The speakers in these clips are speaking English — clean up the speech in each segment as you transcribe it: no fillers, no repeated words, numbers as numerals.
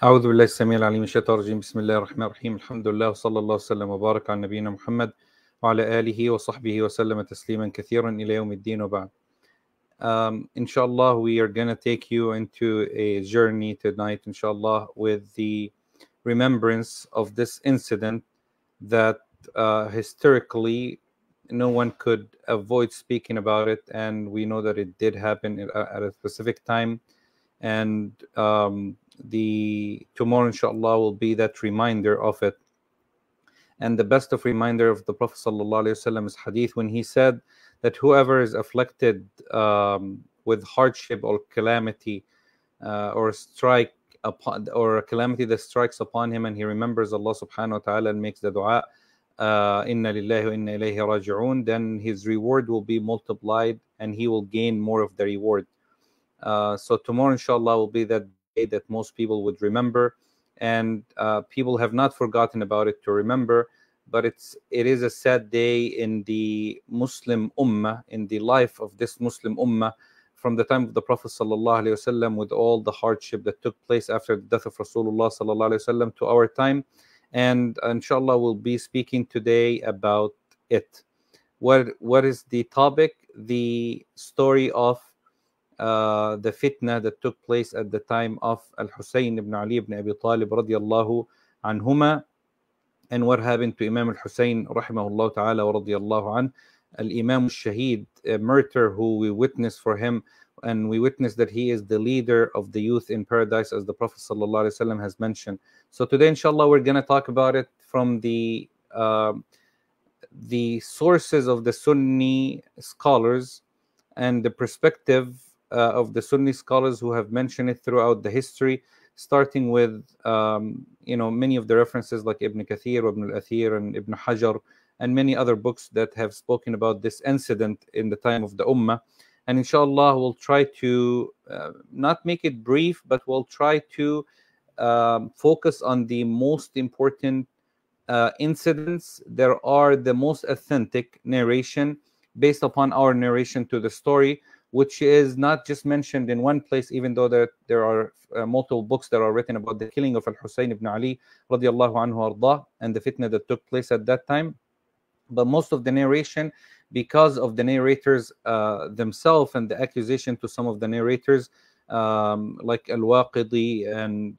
أعوذ بالله السميع العليم من الشيطان الرجيم. بسم الله الرحمن الرحيم. الحمد لله وصلى الله وسلم وبارك على نبينا محمد وعلى آله وصحبه وسلم تسليما كثيرا إلى يوم الدين وبعد. Inshallah, we are going to take you into a journey tonight, inshallah, with the remembrance of this incident that historically no one could avoid speaking about it, and we know that it did happen at a specific time, and the tomorrow inshallah will be that reminder of it. And the best of reminder of the Prophet ﷺ is hadith when he said that whoever is afflicted with hardship or calamity or strike upon, or a calamity that strikes upon him, and he remembers Allah subhanahu wa ta'ala and makes the dua, inna lillahi wa inna ilayhi raji'un, then his reward will be multiplied and he will gain more of the reward. So tomorrow inshallah will be that day that most people would remember, and people have not forgotten about it to remember, but it is a sad day in the Muslim ummah, in the life of this Muslim ummah, from the time of the Prophet sallallahu alaihi wasallam, with all the hardship that took place after the death of Rasulullah sallallahu alaihi wasallam to our time. And inshallah we'll be speaking today about it. What is the topic? The story of the fitna that took place at the time of Al-Husayn ibn Ali ibn Abi Talib radiyallahu anhuma, and what happened to Imam Al-Husayn rahimahullah ta'ala wa radiyallahu an, Al-Imam Al-Shahid, a martyr who we witnessed for him, and we witnessed that he is the leader of the youth in paradise, as the Prophet sallallahu alaihi wasallam has mentioned. So today inshallah we're going to talk about it from the sources of the Sunni scholars and the perspective of the Sunni scholars who have mentioned it throughout the history, starting with many of the references like Ibn Kathir, Ibn al-Athir, and Ibn Hajar, and many other books that have spoken about this incident in the time of the Ummah. And inshallah we'll try to not make it brief, but we'll try to focus on the most important incidents. There are the most authentic narration based upon our narration to the story, which is not just mentioned in one place, even though there are multiple books that are written about the killing of Al-Husayn ibn Ali radiallahu anhu ardah and the fitna that took place at that time. But most of the narration, because of the narrators themselves and the accusation to some of the narrators, like Al-Waqidi and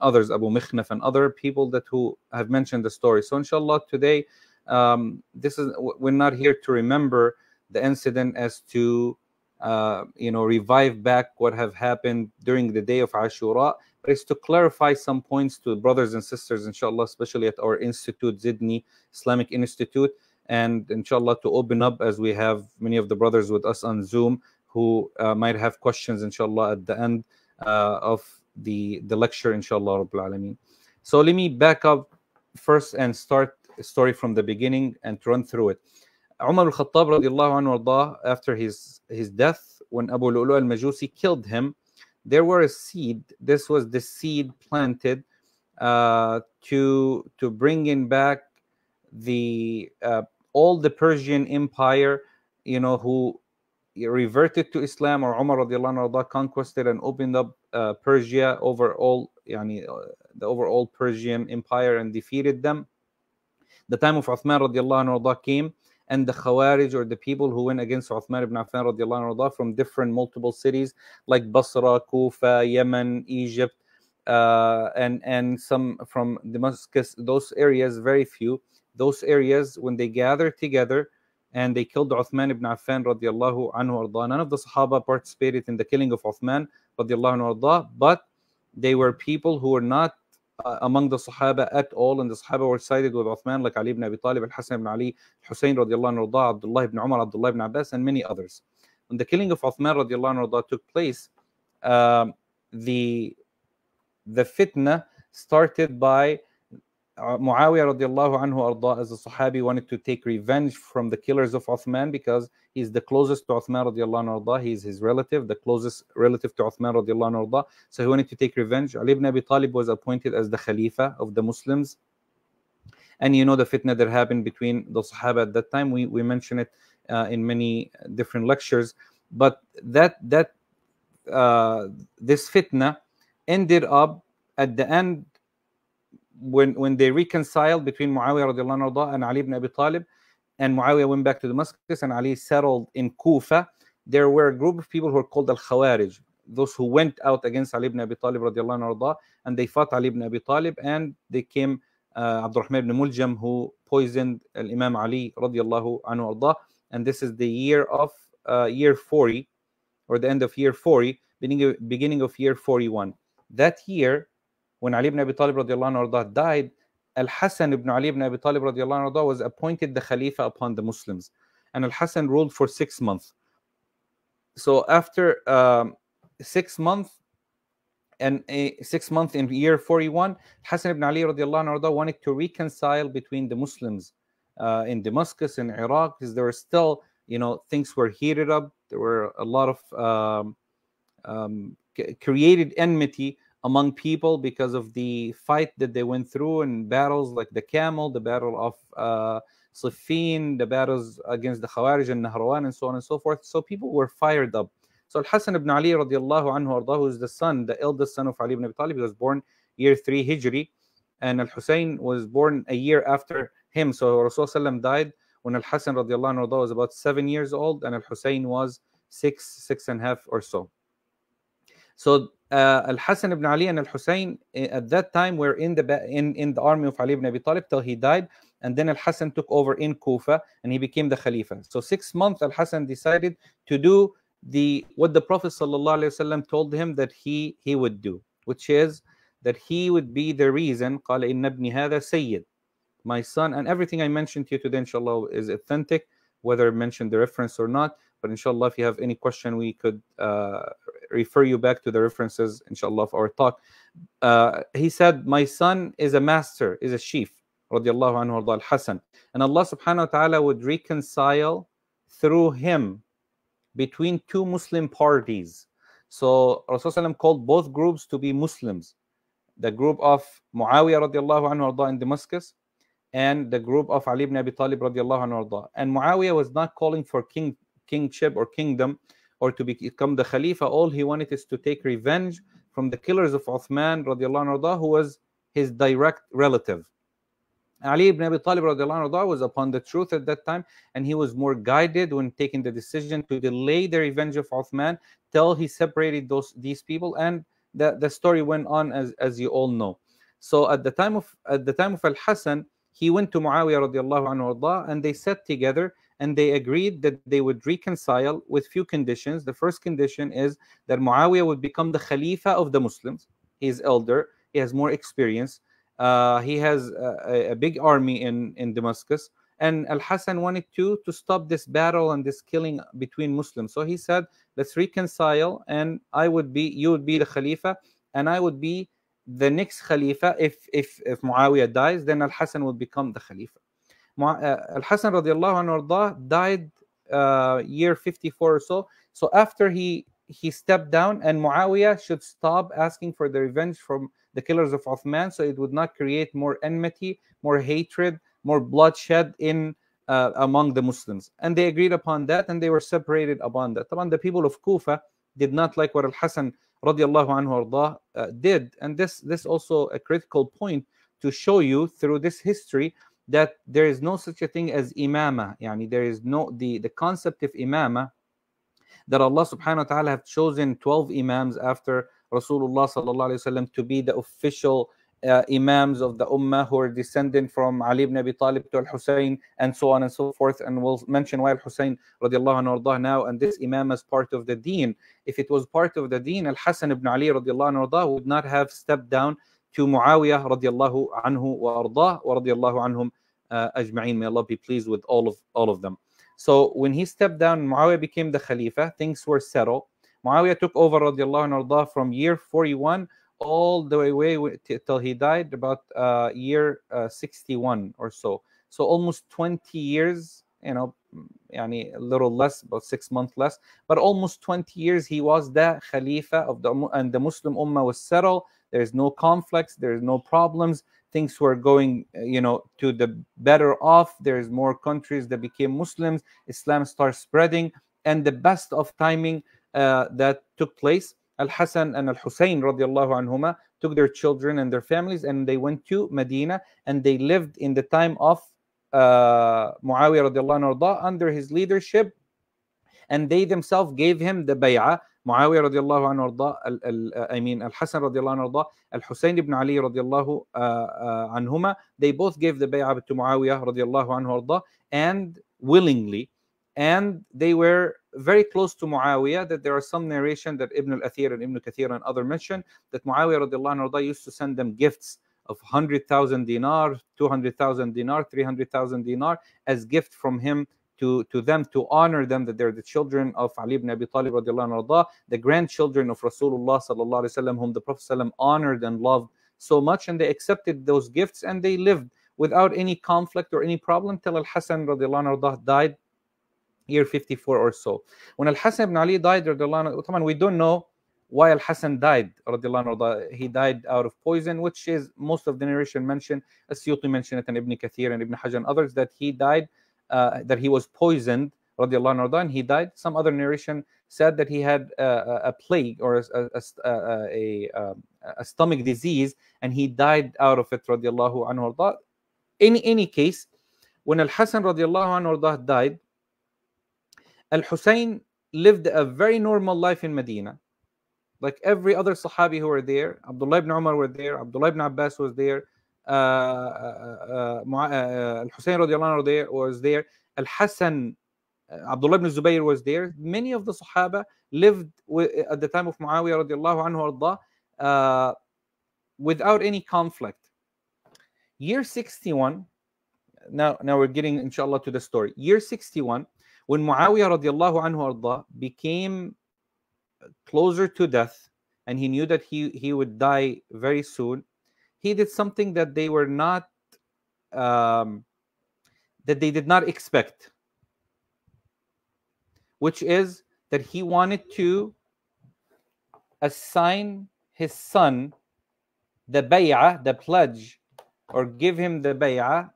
others, Abu Mikhnaf and other people who have mentioned the story. So inshallah today, we're not here to remember the incident as to revive back what have happened during the day of Ashura, but it's to clarify some points to brothers and sisters, inshallah, especially at our institute, Zidni Islamic Institute, and inshallah to open up, as we have many of the brothers with us on Zoom who might have questions, inshallah, at the end of the lecture, inshallah Rabbil Alameen. So let me back up first and start the story from the beginning and to run through it. Umar al-Khattab radiallahu anhu ardah, after his death, when Abu Lu'lu al-Majusi killed him, there were a seed. This was the seed planted to bring in back the all the Persian Empire, who reverted to Islam, or Umar radiallahu anhu ardah conquered and opened up Persia overall, the overall Persian Empire, and defeated them. The time of Uthman radiallahu anhu ardah came, and the Khawarij, or the people who went against Uthman ibn Affan radiallahu anhu from different multiple cities like Basra, Kufa, Yemen, Egypt, and some from Damascus, those areas, very few. Those areas, when they gathered together and they killed Uthman ibn Affan radiallahu anhu ardah, none of the Sahaba participated in the killing of Uthman radiallahu anhu ardah, but they were people who were not among the Sahaba at all, and the Sahaba were sided with Uthman, like Ali ibn Abi Talib, Al-Hasan ibn Ali, Hussein radiallahu anhu ardah, Abdullah ibn Umar, Abdullah ibn Abbas, and many others. When the killing of Uthman radiallahu anhu ardah took place, the fitna started by Muawiyah radiallahu anhu ardah, as a Sahabi, wanted to take revenge from the killers of Uthman, because he's the closest to Uthman radiallahu anhu ardah. He's his relative, the closest relative to Uthman radiallahu anhu ardah. So he wanted to take revenge. Ali ibn Abi Talib was appointed as the Khalifa of the Muslims. And the fitna that happened between the Sahaba at that time, we mention it in many different lectures. But this fitna ended up at the end, when they reconciled between Muawiyah radiallahu anhu and Ali ibn Abi Talib, and Muawiyah went back to Damascus and Ali settled in Kufa, there were a group of people who were called al-Khawarij, those who went out against Ali ibn Abi Talib radiallahu anhu, and they fought Ali ibn Abi Talib, and they came Abdurrahman ibn Muljam, who poisoned Imam Ali radiallahu anhu arda. And this is the year of year 40, or the end of year 40, beginning of year 41. That year, when Ali ibn Abi Talib radiallahu anhu died, Al-Hasan ibn Ali ibn Abi Talib radiallahu anhu was appointed the Khalifa upon the Muslims. And Al-Hasan ruled for 6 months. So after 6 months, and 6 months in year 41, Hasan ibn Ali radiallahu anhu wanted to reconcile between the Muslims in Damascus and Iraq, because there were still, things were heated up. There were a lot of created enmity among people because of the fight that they went through, and battles like the Camel, the battle of Siffin, the battles against the Khawarij and Nahrawan, and so on and so forth. So people were fired up. So Al-Hasan ibn Ali radiallahu anhu arda, who is the eldest son of Ali ibn Abi Talib, he was born year 3 Hijri, and Al-Husayn was born a year after him. So Rasulullah died when Al-Hasan radiallahu anhu arda was about 7 years old, and Al-Husayn was 6.5 or so. So Al-Hasan ibn Ali and Al-Husayn at that time were in the army of Ali ibn Abi Talib till he died, and then Al-Hasan took over in Kufa and he became the Khalifa. So 6 months Al-Hasan decided to do what the Prophet ﷺ told him that he would do, which is that he would be the reason. قال إن ابني هذا سيد, my son, and everything I mentioned to you today inshallah is authentic, whether I mentioned the reference or not. But inshallah, if you have any question, we could refer you back to the references inshallah of our talk. He said, my son is a master, is a chief, radiallahu anhu al-Hasan, and Allah subhanahu wa ta'ala would reconcile through him between 2 Muslim parties. So Rasulullah called both groups to be Muslims, the group of Muawiyah radiallahu anhu arda in Damascus, and the group of Ali ibn Abi Talib radiallahu anhu arda. And Muawiyah was not calling for kingship or kingdom or to become the Khalifa. All he wanted is to take revenge from the killers of Uthman radiallahu anhu arda, who was his direct relative. Ali ibn Abi Talib radiallahu anhu was upon the truth at that time, and he was more guided when taking the decision to delay the revenge of Uthman till he separated these people, and the story went on as you all know. So at the time of Al-Hasan, he went to Muawiyah radiallahu anhu, and they sat together and they agreed that they would reconcile with few conditions. The first condition is that Muawiyah would become the Khalifa of the Muslims. He is elder, he has more experience. He has a big army in Damascus, and Al-Hasan wanted to stop this battle and this killing between Muslims. So he said, let's reconcile, and you would be the Khalifa, and I would be the next Khalifa. If Muawiyah dies, then Al-Hasan would become the Khalifa. Al-Hasan radiallahu anhu died year 54 or so. So after he stepped down, and Muawiyah should stop asking for the revenge from the killers of Uthman, so it would not create more enmity, more hatred, more bloodshed among the Muslims. And they agreed upon that, and they were separated upon that. The people of Kufa did not like what Al-Hasan radiallahu anhu did. And this also a critical point to show you through this history, that there is no such a thing as imama. Yani there is no the concept of imama, that Allah subhanahu wa ta'ala have chosen 12 imams after Rasulullah sallallahu alayhi wasallam to be the official imams of the ummah, who are descendant from Ali ibn Abi Talib to Al-Husayn, and so on and so forth. And we'll mention why Al-Husayn radiallahu anhu now, and this imam is part of the deen. If it was part of the deen, Al-Hasan ibn Ali radiallahu anhu would not have stepped down to Muawiyah radiallahu anhu wa ardah wa radiallahu anhum ajma'in. May Allah be pleased with all of them. So when he stepped down, Muawiyah became the Khalifa, things were settled. Muawiyah took over radiallahu anhu from year 41 all the way till he died about year 61 or so. So almost 20 years, yani a little less, about 6 months less, but almost 20 years he was the Khalifa and the Muslim Ummah was settled. There's no conflicts, there's no problems. Things were going, to the better off. There's more countries that became Muslims. Islam starts spreading, and the best of timing that took place Al-Hasan and Al-Hussein radiallahu anhuma took their children and their families and they went to Medina, and they lived in the time of Muawiyah radiallahu anhu under his leadership, and they themselves gave him the bay'ah. Muawiyah radiallahu anhu, I mean Al-Hasan radiallahu anhu, Al-Hussein ibn Ali radiallahu anhuma, they both gave the bay'ah to Muawiyah radiallahu anhu, and willingly. And they were very close to Muawiyah, that there are some narration that Ibn al-Athir and Ibn Kathir and other mention that Muawiyah radiallahu anhu used to send them gifts of 100,000 dinar, 200,000 dinar, 300,000 dinar as gift from him to them, to honor them, that they're the children of Ali ibn Abi Talib radiallahu anhu, the grandchildren of Rasulullah sallallahu alaihi wasallam, whom the Prophet sallam honored and loved so much. And they accepted those gifts and they lived without any conflict or any problem till Al-Hasan radiallahu anhu died, year 54 or so. When Al-Hasan ibn Ali died radiallahu anhu, we don't know why Al-Hasan died radiallahu anhu. He died out of poison, which is most of the narration mentioned, as Suyuti mentioned it, and Ibn Kathir and Ibn Hajar and others, that he died, that he was poisoned radiallahu anhu, and he died. Some other narration said that he had a plague or a stomach disease, and he died out of it radiallahu anhu. In any case, when Al-Hasan radiallahu anhu died, Al-Hussein lived a very normal life in Medina, like every other Sahabi who were there. Abdullah ibn Umar were there, Abdullah ibn Abbas was there, Al-Hussein radiallahu anhu was there, Al-Hasan, Abdullah ibn Zubayr was there. Many of the Sahaba lived at the time of Muawiyah radiallahu anhu without any conflict. Year 61, now we're getting inshallah to the story. Year 61, when Muawiyah radiallahu anhu became closer to death, and he knew that he would die very soon, he did something that they were not, that they did not expect, which is that he wanted to assign his son the bay'ah, the pledge, or give him the bay'ah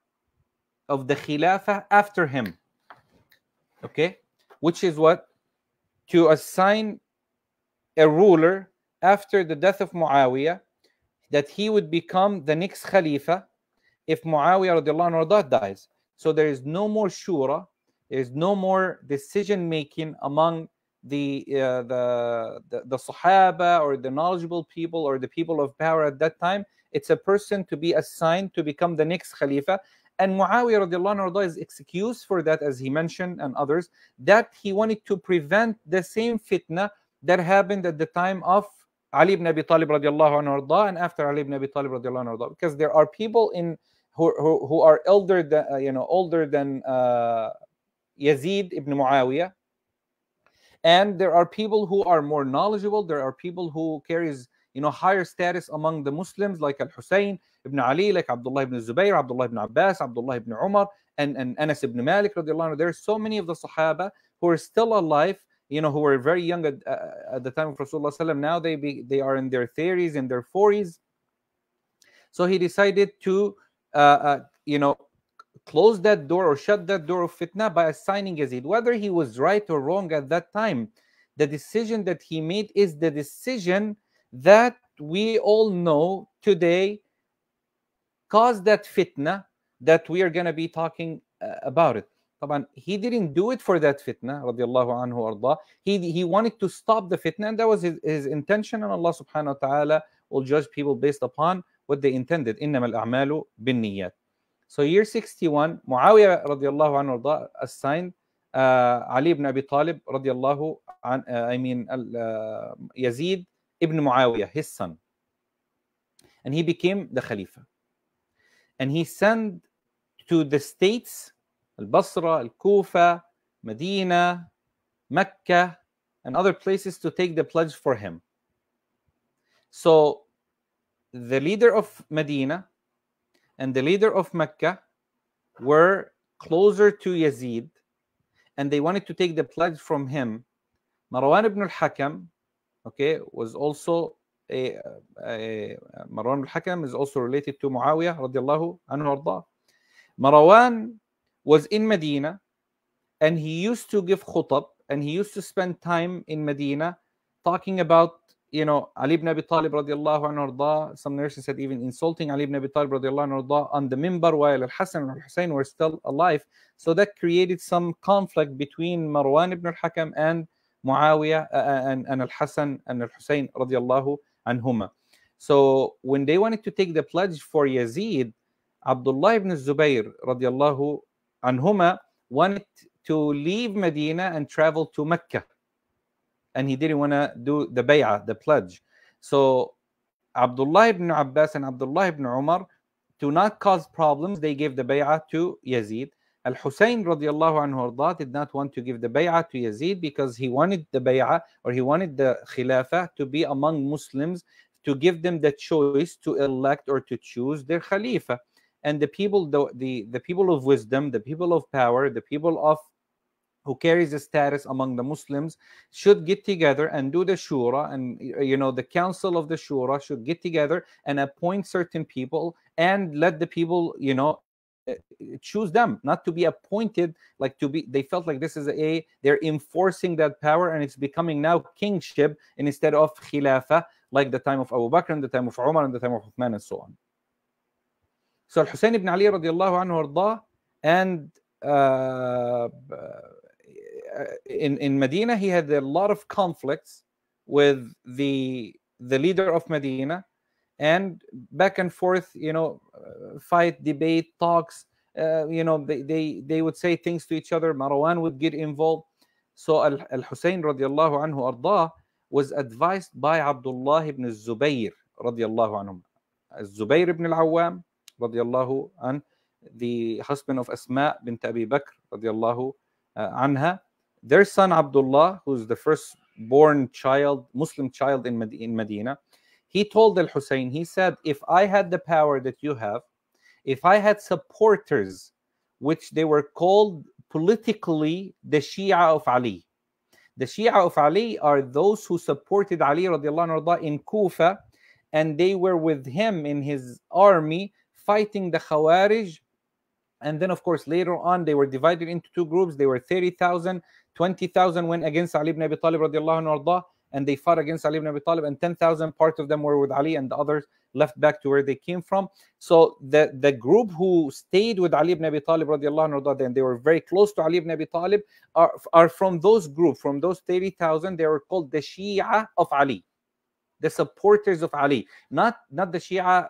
of the khilafah after him. Okay, which is what? To assign a ruler after the death of Muawiyah, that he would become the next Khalifa if Muawiyah radiallahu anhu dies. So there is no more shura, there is no more decision making among the Sahaba or the knowledgeable people or the people of power at that time. It's a person to be assigned to become the next Khalifa. And Muawiyah radiallahu anhu is excused for that, as he mentioned and others, that he wanted to prevent the same fitna that happened at the time of Ali ibn Abi Talib radiallahu anhu and after Ali ibn Abi Talib radiallahu anhu, because there are people who are older than Yazid ibn Muawiyah, and there are people who are more knowledgeable. There are people who carries higher status among the Muslims, like Al-Hussein ibn Ali, like Abdullah ibn Zubayr, Abdullah ibn Abbas, Abdullah ibn Umar, and Anas ibn Malik radiallahu anhu. There are so many of the Sahaba who are still alive, who were very young at the time of Rasulullah sallam. Now they are in their 30s and their 40s. So he decided to close that door or shut that door of fitna by assigning Yazid. Whether he was right or wrong at that time, the decision that he made is the decision that we all know today caused that fitna that we are going to be talking about it. He didn't do it for that fitna, radiallahu anhu arda. He wanted to stop the fitna, and that was his intention, and Allah subhanahu wa ta'ala will judge people based upon what they intended. إِنَّمَا الْأَعْمَالُ بِالنِّيَّاتِ. So year 61, Muawiyah radiallahu anhu arda assigned Ali ibn Abi Talib radiallahu Yazid ibn Muawiyah, his son. And he became the Khalifa. And he sent to the states, Al-Basra, Al-Kufa, Medina, Mecca, and other places to take the pledge for him. So the leader of Medina and the leader of Mecca were closer to Yazid, and they wanted to take the pledge from him. Marwan ibn al-Hakam, was also Marwan al-Hakam is also related to Muawiyah radiallahu anhu arda. Marwan was in Medina, and he used to give khutab, and he used to spend time in Medina talking about Ali ibn Abi Talib radiallahu anhu arda, some narrations said even insulting Ali ibn Abi Talib radiallahu anhu arda on the minbar while Al-Hasan and Al-Hussein were still alive. So that created some conflict between Marwan ibn al-Hakam and Muawiyah and Al-Hasan and Al-Hussein radiallahu anhuma. So when they wanted to take the pledge for Yazid, Abdullah ibn Zubayr radiallahu anhuma wanted to leave Medina and travel to Mecca. And he didn't want to do the bay'ah, the pledge. So Abdullah ibn Abbas and Abdullah ibn Umar, to not cause problems, they gave the bay'ah to Yazid. Al-Hussein radiallahu anhu arda did not want to give the bay'ah to Yazid because he wanted the bay'ah, or he wanted the khilafah to be among Muslims, to give them the choice to elect or to choose their khalifa. And the people, the people of wisdom, the people of power, the people of who carries the status among the Muslims should get together and do the shura, and the council of the shura should get together and appoint certain people and let the people choose them, not to be appointed, like to be, they felt like this is they're enforcing that power and it's becoming now kingship instead of khilafah, like the time of Abu Bakr and the time of Umar and the time of Uthman and so on. So Al-Husayn ibn Ali radiallahu anhu arda, and in Medina, he had a lot of conflicts with the leader of Medina, and back and forth, fight, debate, talks. They would say things to each other. Marwan would get involved. So Al-Husayn radiallahu anhu arda was advised by Abdullah ibn Zubayr radiallahu anhu. Zubayr ibn al-Awwam radiallahu an, the husband of Asma bint Abi Bakr radiallahu anha. Their son Abdullah, who's the first born child, Muslim child in Medina, he told Al-Hussein, he said, if I had the power that you have, if I had supporters, which they were called politically the Shia of Ali. The Shia of Ali are those who supported Ali radiallahu anhu in Kufa, and they were with him in his army fighting the Khawarij. And then, of course, later on, they were divided into two groups. They were 30,000, 20,000 went against Ali ibn Abi Talib radiallahu anhu, and they fought against Ali ibn Abi Talib, and 10,000, part of them were with Ali, and the others left back to where they came from. So the group who stayed with Ali ibn Abi Talib radiallahu anhu, and they were very close to Ali ibn Abi Talib, are from those groups, from those 30,000, they were called the Shia of Ali, the supporters of Ali, not the Shia.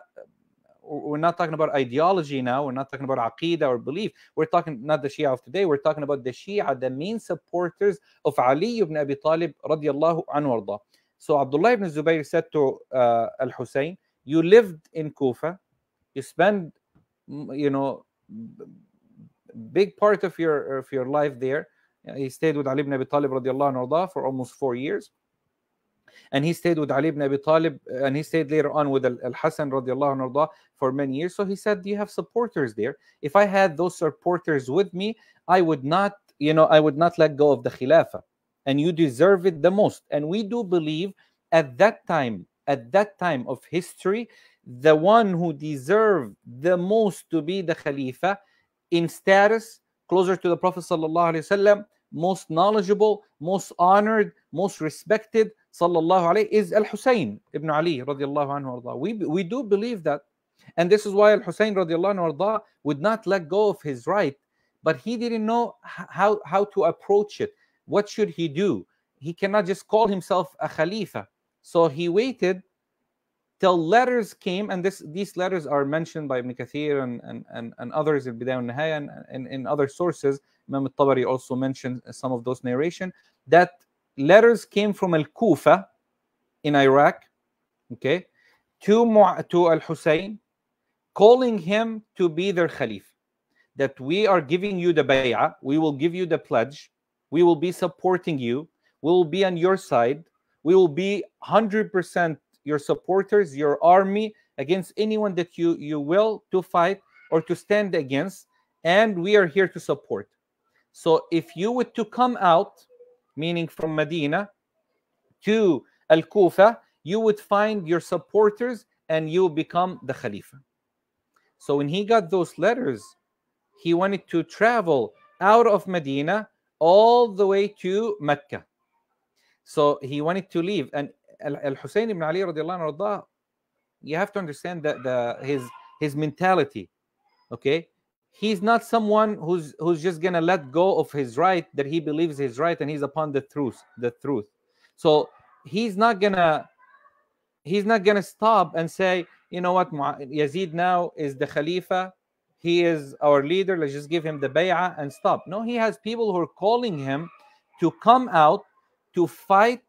We're not talking about ideology now. We're not talking about aqidah or belief. We're talking not the Shia of today. We're talking about the Shia, the main supporters of Ali ibn Abi Talib radiallahu anhu arda. So Abdullah ibn Zubayr said to Al-Hussein, you lived in Kufa. You spent, big part of your life there. He stayed with Ali ibn Abi Talib radiallahu anhu arda for almost 4 years. And he stayed with Ali ibn Abi Talib, and he stayed later on with Al-Hasan radiallahu anhu for many years. So he said, you have supporters there. If I had those supporters with me, I would not let go of the Khilafah. And you deserve it the most. And we do believe at that time of history, the one who deserved the most to be the Khalifa in status, closer to the Prophet sallallahu alaihi wasallam, most knowledgeable, most honored, most respected, sallallahu alayhi, is Al-Husayn ibn Ali radiallahu anhu arda. We do believe that. And this is why Al-Husayn radiallahu anhu arda would not let go of his right, but he didn't know how to approach it. What should he do? He cannot just call himself a Khalifa. So he waited till letters came, and these letters are mentioned by Ibn Kathir and others in Bidayah al-Nihaya and in other sources. Imam al-Tabari also mentioned some of those narration, that letters came from Al-Kufa in Iraq, okay, to Al-Hussein, calling him to be their Khalif, that we are giving you the bay'ah, we will give you the pledge, we will be supporting you, we will be on your side, we will be 100% your supporters, your army, against anyone that you will to fight or to stand against, and we are here to support. So if you were to come out, meaning from Medina to Al-Kufa, you would find your supporters and you become the Khalifa. So when he got those letters, he wanted to travel out of Medina all the way to Mecca. So he wanted to leave. And Al-Hussein ibn Ali radiallahu anhu, you have to understand that his mentality. Okay, he's not someone who's just gonna let go of his right that he believes is right, and he's upon the truth. So he's not gonna stop and say, you know what, Yazid now is the Khalifa, he is our leader, let's just give him the bay'ah and stop. No, he has people who are calling him to come out to fight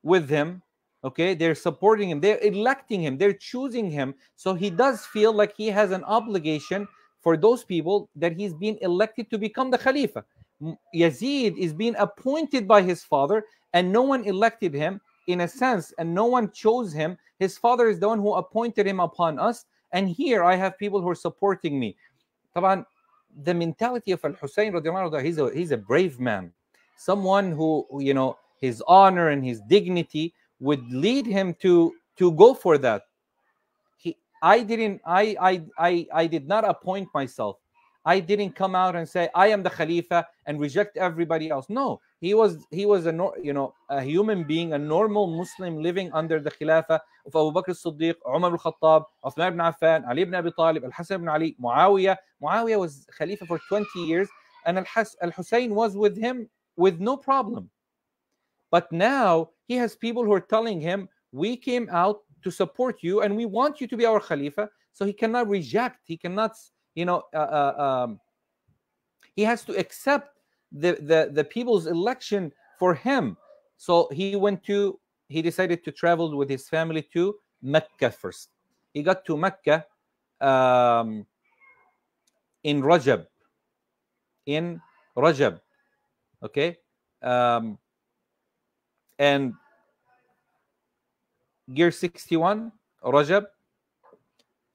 with him. Okay, they're supporting him, they're electing him, they're choosing him. So he does feel like he has an obligation for those people that he's been elected to become the Khalifa. Yazid is being appointed by his father, and no one elected him in a sense, and no one chose him. His father is the one who appointed him upon us, and here I have people who are supporting me. طبعا, the mentality of Al-Hussein radiallahu anhu, he's a brave man, someone who, you know, his honor and his dignity would lead him to go for that. I did not appoint myself. I didn't come out and say I am the Khalifa and reject everybody else. No, he was a human being, a normal Muslim living under the Khilafah of Abu Bakr as-Siddiq, Umar al-Khattab, Uthman ibn Affan, Ali ibn Abi Talib, Al-Hasan ibn Ali, Muawiyah. Muawiyah was Khalifa for 20 years, and Al-Hussein was with him with no problem. But now he has people who are telling him, we came out to support you and we want you to be our Khalifa. So he cannot reject, he cannot, he has to accept the people's election for him. So he decided to travel with his family to Mecca first. He got to Mecca in Rajab. Okay. And year 61, Rajab.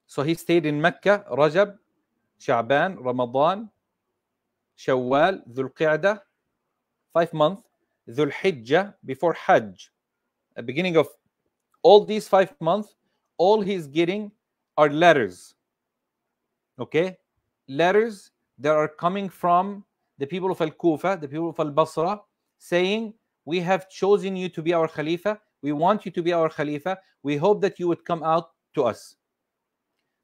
So he stayed in Mecca, Rajab, Sha'ban, Ramadan, Shawwal, Dhul Qa'dah, 5 months, Dhul Hijjah, before Hajj. At the beginning of all these 5 months, all he's getting are letters. Okay? Letters that are coming from the people of Al-Kufa, the people of Al-Basra, saying, we have chosen you to be our Khalifa. We want you to be our Khalifa. We hope that you would come out to us.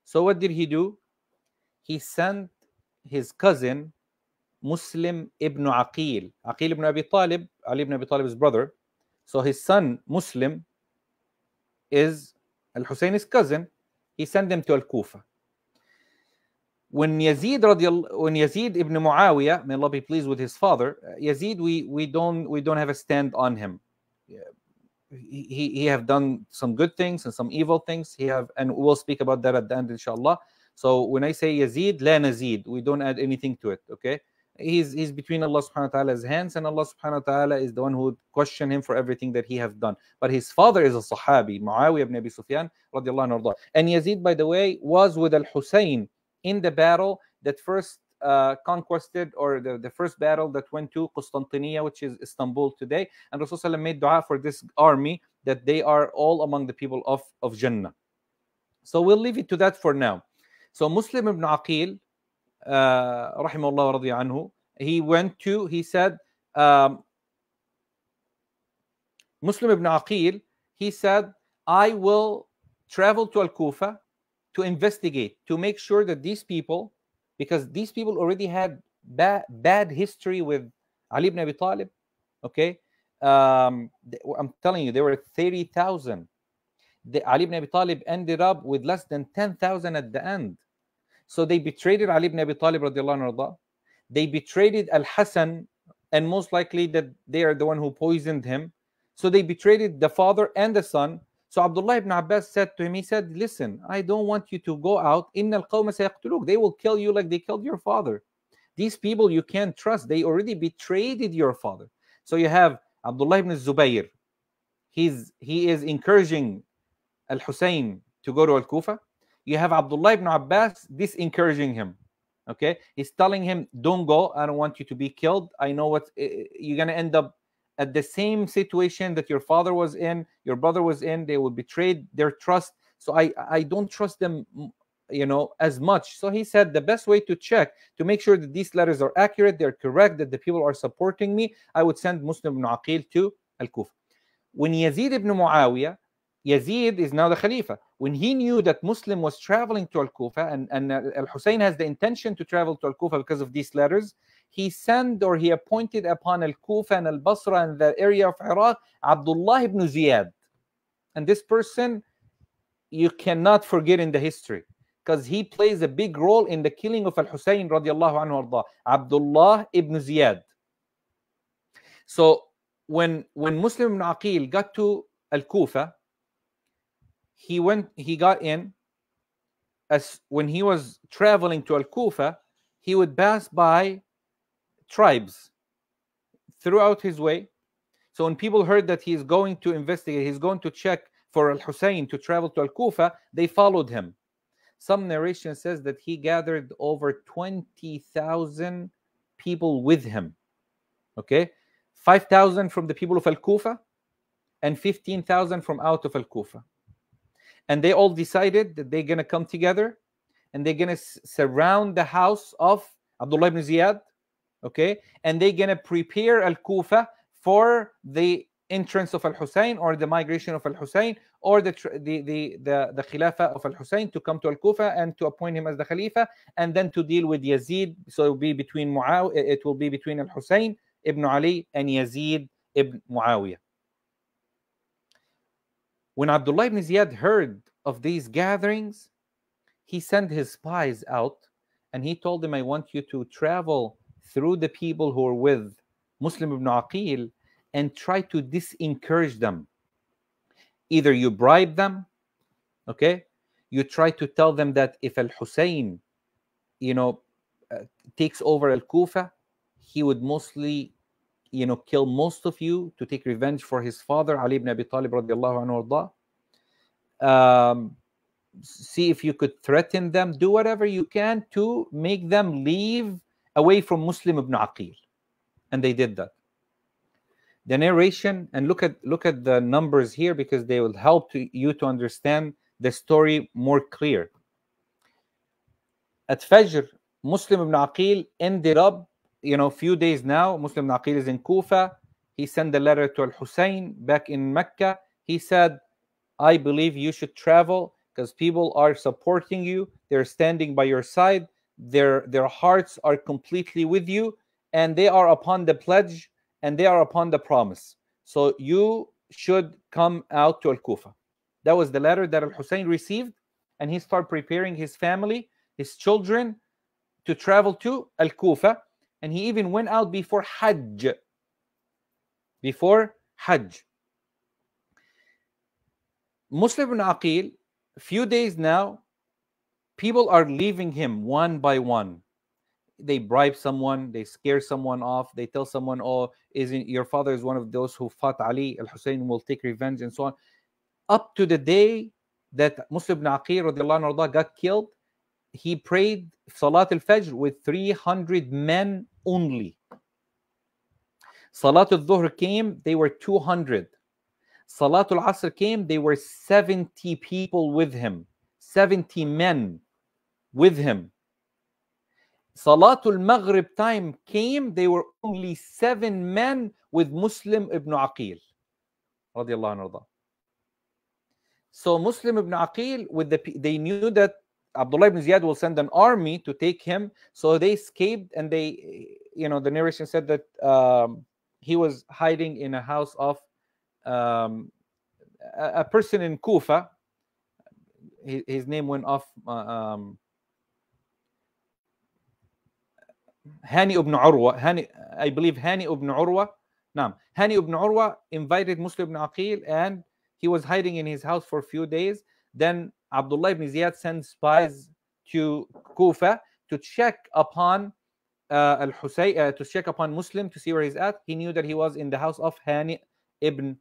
So what did he do? He sent his cousin, Muslim ibn Aqil. Aqil ibn Abi Talib, Ali ibn Abi Talib's brother. So his son, Muslim, is Al-Hussein's cousin. He sent them to Al-Kufa. When Yazid ibn Muawiyah, may Allah be pleased with his father, Yazid, we don't have a stand on him. He have done some good things and some evil things. And we'll speak about that at the end, inshallah. So when I say Yazid, la nazid, we don't add anything to it. Okay, he's between Allah subhanahu wa ta'ala's hands, and Allah subhanahu wa ta'ala is the one who would question him for everything that he have done. But his father is a Sahabi, Muawiyah ibn Abi Sufyan radiallahu anhu. And Yazid, by the way, was with Al-Hussein in the battle that first conquested, or the first battle that went to Constantinople, which is Istanbul today. And Rasulullah made dua for this army, that they are all among the people of Jannah. So we'll leave it to that for now. So Muslim ibn Aqil, rahimahullah radiya anhu, he said, Muslim ibn Aqil, he said, I will travel to Al-Kufa to investigate, to make sure that these people, because these people already had bad history with Ali ibn Abi Talib. Okay, I'm telling you, there were 30,000. Ali ibn Abi Talib ended up with less than 10,000 at the end. So they betrayed Ali ibn Abi Talib radiallahu anhu. They betrayed Al-Hasan, and most likely that they are the one who poisoned him. So they betrayed the father and the son. So Abdullah ibn Abbas said to him, he said, listen, I don't want you to go out. Inna al-qawma sayaqtuluk. They will kill you like they killed your father. These people you can't trust. They already betrayed your father. So you have Abdullah ibn Zubayr. He is encouraging Al-Hussein to go to Al-Kufa. You have Abdullah ibn Abbas disencouraging him. Okay, he's telling him, don't go. I don't want you to be killed. I know what you're going to end up at the same situation that your father was in, your brother was in. They will betray their trust. So I don't trust them, as much. So he said the best way to check, to make sure that these letters are accurate, they're correct, that the people are supporting me, I would send Muslim ibn Aqil to Al-Kufa. when Yazid ibn Muawiyah, Yazid is now the Khalifa. When he knew that Muslim was traveling to Al-Kufa, and Al-Hussein has the intention to travel to Al-Kufa because of these letters, he sent, or he appointed upon Al-Kufa and Al-Basra and the area of Iraq, Abdullah ibn Ziyad. And this person, you cannot forget in the history, because he plays a big role in the killing of Al-Hussein radiallahu anhu arda, Abdullah ibn Ziyad. So when Muslim ibn Aqil got to Al-Kufa, he got in. As when he was traveling to Al-Kufa, he would pass by tribes throughout his way. So when people heard that he's going to investigate, he's going to check for Al-Hussein to travel to Al-Kufa, they followed him. Some narration says that he gathered over 20,000 people with him. Okay? 5,000 from the people of Al-Kufa and 15,000 from out of Al-Kufa. And they all decided that they're going to come together and they're going to surround the house of Abdullah ibn Ziyad. Okay? And they're going to prepare Al-Kufa for the entrance of Al-Hussein, or the migration of Al-Hussein, or the Khilafah of Al-Hussein to come to Al-Kufa and to appoint him as the Khalifa, and then to deal with Yazid. So it will be between Al-Hussein ibn Ali and Yazid ibn Muawiyah. When Abdullah ibn Ziyad heard of these gatherings, he sent his spies out and he told them, I want you to travel through the people who are with Muslim ibn Aqil and try to disencourage them. Either you bribe them, okay? You try to tell them that if Al-Hussein, takes over Al-Kufa, he would mostly, kill most of you to take revenge for his father, Ali ibn Abi Talib radiallahu anhu. See if you could threaten them. Do whatever you can to make them leave away from Muslim ibn Aqil. And they did that. The narration, and look at the numbers here, because they will help you to understand the story more clear. At Fajr, Muslim ibn Aqil ended up, few days now, Muslim ibn Aqil is in Kufa. He sent a letter to Al-Hussein back in Mecca. He said, I believe you should travel because people are supporting you. They're standing by your side. Their hearts are completely with you, and they are upon the pledge and they are upon the promise. So you should come out to Al-Kufa. That was the letter that Al-Hussein received, and he started preparing his family, his children, to travel to Al-Kufa. And he even went out before Hajj. Before Hajj. Muslim ibn Aqil, few days now, people are leaving him one by one. They bribe someone, they scare someone off, they tell someone, oh, isn't your father is one of those who fought Ali, Al-Hussein will take revenge, and so on. Up to the day that Muslim ibn Aqil radiallahu anhu got killed, he prayed Salat al-Fajr with 300 men only. Salat al-Dhuhr came, they were 200. Salat al-Asr came, they were 70 people with him. 70 men with him. Salatul Maghrib time came, they were only 7 men with Muslim ibn Aqil radiallahu anhu. So Muslim ibn Aqil, they knew that Abdullah ibn Ziyad will send an army to take him, so they escaped, and they, the narration said that he was hiding in a house of a person in Kufa. His name went off. Hani ibn Urwa, I believe Hani ibn Urwa. Naam. Hani ibn Urwa invited Muslim ibn Aqil, and he was hiding in his house for a few days. Then Abdullah ibn Ziyad sent spies to Kufa to check upon Al-Hussein, to check upon Muslim to see where he's at. He knew that he was in the house of Hani ibn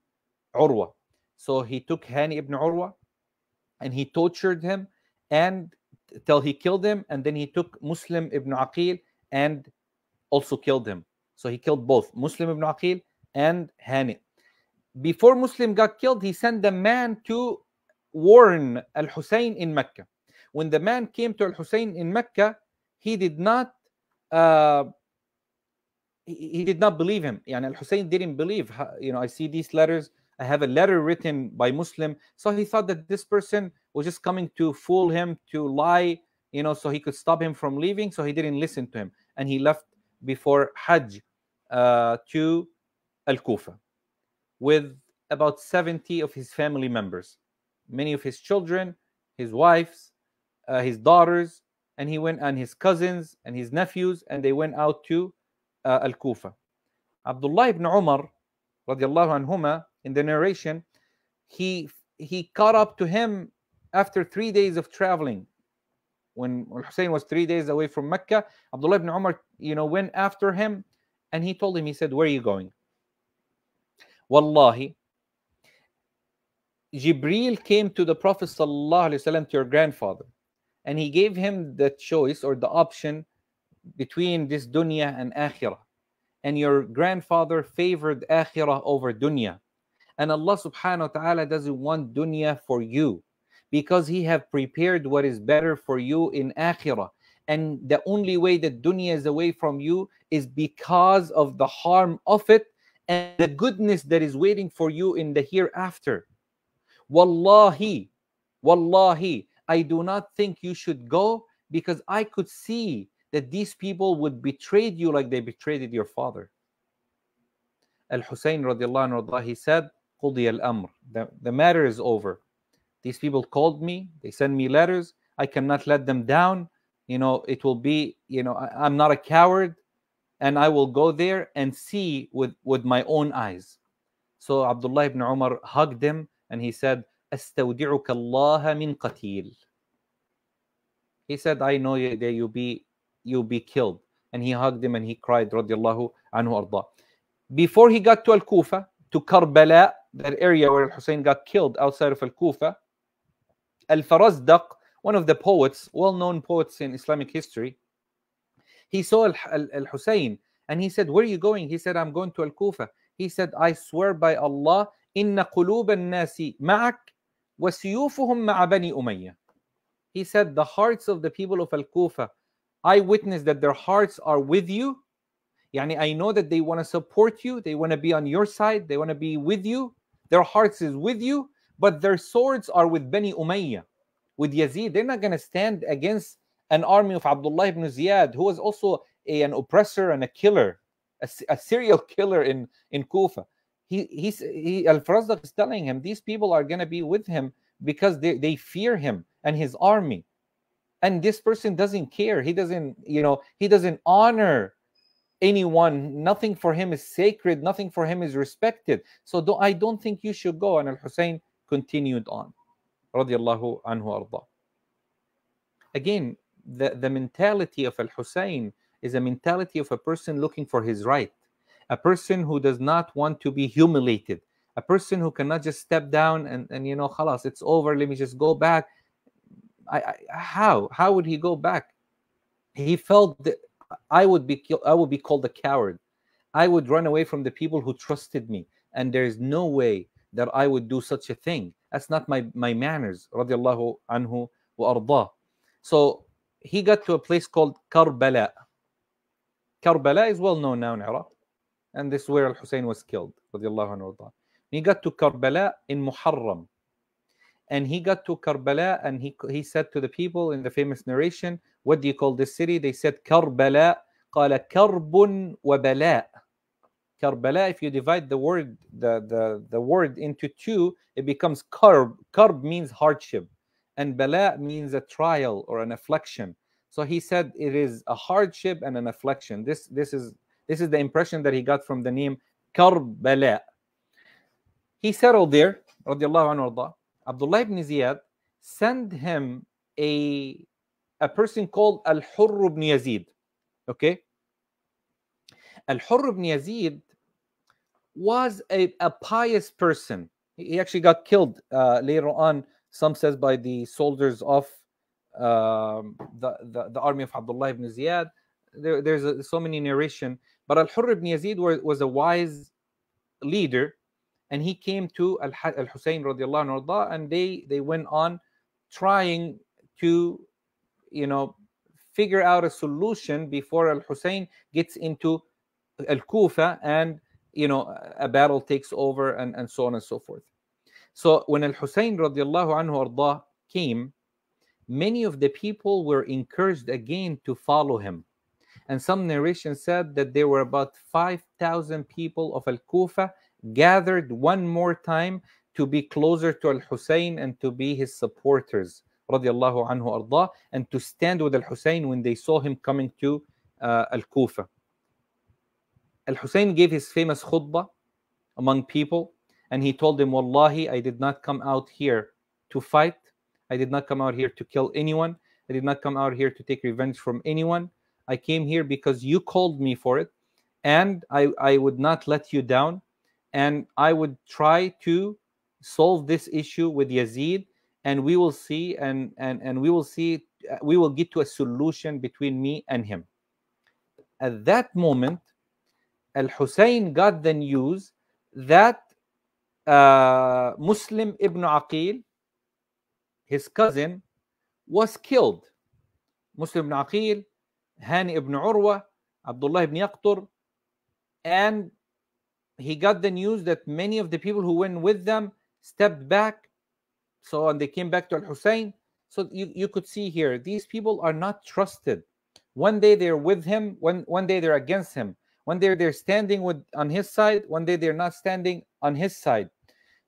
Urwa. So he took Hani ibn Urwa and he tortured him and till he killed him, and then he took Muslim ibn Aqil and also killed him. So he killed both Muslim ibn Aqil and Hani. Before Muslim got killed, he sent the man to warn Al-Hussein in Mecca. When the man came to Al-Hussein in Mecca, he did not believe him. Yani Al-Hussein didn't believe. I see these letters. I have a letter written by Muslim. So he thought that this person was just coming to fool him, to lie, so he could stop him from leaving. So he didn't listen to him. And he left before Hajj to Al-Kufa with about 70 of his family members, many of his children, his wives, his daughters, and he went, and his cousins and his nephews, and they went out to Al-Kufa. Abdullah ibn Umar, radiallahu anhuma, in the narration, he caught up to him after 3 days of traveling. When Hussein was 3 days away from Mecca, Abdullah ibn Umar, went after him, and he told him, he said, "Where are you going?" Wallahi, Jibreel came to the Prophet sallallahu alaihi wasallam, to your grandfather, and he gave him the choice or the option between this dunya and akhirah. And your grandfather favored akhirah over dunya. And Allah subhanahu wa ta'ala doesn't want dunya for you, because He have prepared what is better for you in akhirah. And the only way that dunya is away from you is because of the harm of it and the goodness that is waiting for you in the hereafter. Wallahi, wallahi, I do not think you should go, because I could see that these people would betray you like they betrayed your father. Al-Husayn radiallahu anhu, he said, "Qudi al-amr." The matter is over. These people called me, they sent me letters, I cannot let them down. It will be, I'm not a coward, and I will go there and see with my own eyes. So Abdullah ibn Umar hugged him and he said, "Astawdi'uka Allah min qatil." He said, "I know that you'll be killed." And he hugged him and he cried, radiallahu anhu arda. Before he got to Al-Kufa, to Karbala, that area where Hussein got killed outside of Al-Kufa, Al-Farazdaq, one of the poets, well-known poets in Islamic history, he saw Al-Hussein and he said, "Where are you going?" He said, "I'm going to Al-Kufa." He said, "I swear by Allah, inna qulub al-nasi ma'ak wa siyufuhum ma'a bani Umayyah." He said, the hearts of the people of Al-Kufa, I witness that their hearts are with you. Yani, I know that they want to support you, they want to be on your side, they want to be with you, their hearts is with you, but their swords are with Bani Umayyah, with Yazid. They're not going to stand against an army of Abdullah ibn Ziyad, who was also an oppressor and a killer, a serial killer in Kufa. Al-Farazdaq is telling him these people are going to be with him because they fear him and his army. And this person doesn't care. He doesn't, he doesn't honor anyone. Nothing for him is sacred. Nothing for him is respected. So I don't think you should go. And Al-Hussein continued on. Radiallahu anhu arda. Again, the mentality of Al-Hussein is a mentality of a person looking for his right. A person who does not want to be humiliated. A person who cannot just step down and khalas, it's over, let me just go back. How would he go back? He felt that I would be called a coward. I would run away from the people who trusted me, and there is no way that I would do such a thing. That's not my manners. Radiallahu anhu wa ardah. So he got to a place called Karbala. Karbala is well known now in Iraq, and this is where Al-Hussein was killed. Radiallahu anhu wa ardah. He got to Karbala in Muharram. And he got to Karbala and he said to the people in the famous narration, "What do you call this city?" They said, "Karbala." قال كرب وبلاء. Karbala, if you divide the word into two, it becomes karb. Karb means hardship, and bala means a trial or an affliction. So he said it is a hardship and an affliction. This is the impression that he got from the name Karbala. He settled there, radiallahu anhu arda. Abdullah ibn Ziyad sent him a person called Al-Hurr ibn Yazid. Okay? Al-Hurr ibn Yazid was a pious person. He actually got killed later on, some says by the soldiers of the army of Abdullah ibn Ziyad. There's so many narration. But Al-Hurr ibn Yazid was a wise leader. And he came to Al-Hussein radiallahu anhu, and they went on trying to, figure out a solution before Al-Hussein gets into Al-Kufa and a battle takes over, and so on and so forth. So when Al-Hussein radiallahu anhu ardah came, many of the people were encouraged again to follow him. And some narration said that there were about 5,000 people of Al-Kufa gathered one more time to be closer to Al-Hussein and to be his supporters, radiallahu anhu ardah, and to stand with Al-Hussein when they saw him coming to Al-Kufa. Al-Hussein gave his famous khutbah among people, and he told them, Wallahi, I did not come out here to fight. I did not come out here to kill anyone. I did not come out here to take revenge from anyone. I came here because you called me for it, and I would not let you down, and I would try to solve this issue with Yazid, and we will see, and we will see, we will get to a solution between me and him. At that moment, Al-Hussein got the news that Muslim ibn Aqil, his cousin, was killed. Muslim ibn Aqil, Hani ibn Urwa, Abdullah ibn Yaqtur, and he got the news that many of the people who went with them stepped back. So, and they came back to Al-Hussein. So you could see here, these people are not trusted. One day they're with him, one day they're against him. One day they're standing on his side, one day they're not standing on his side.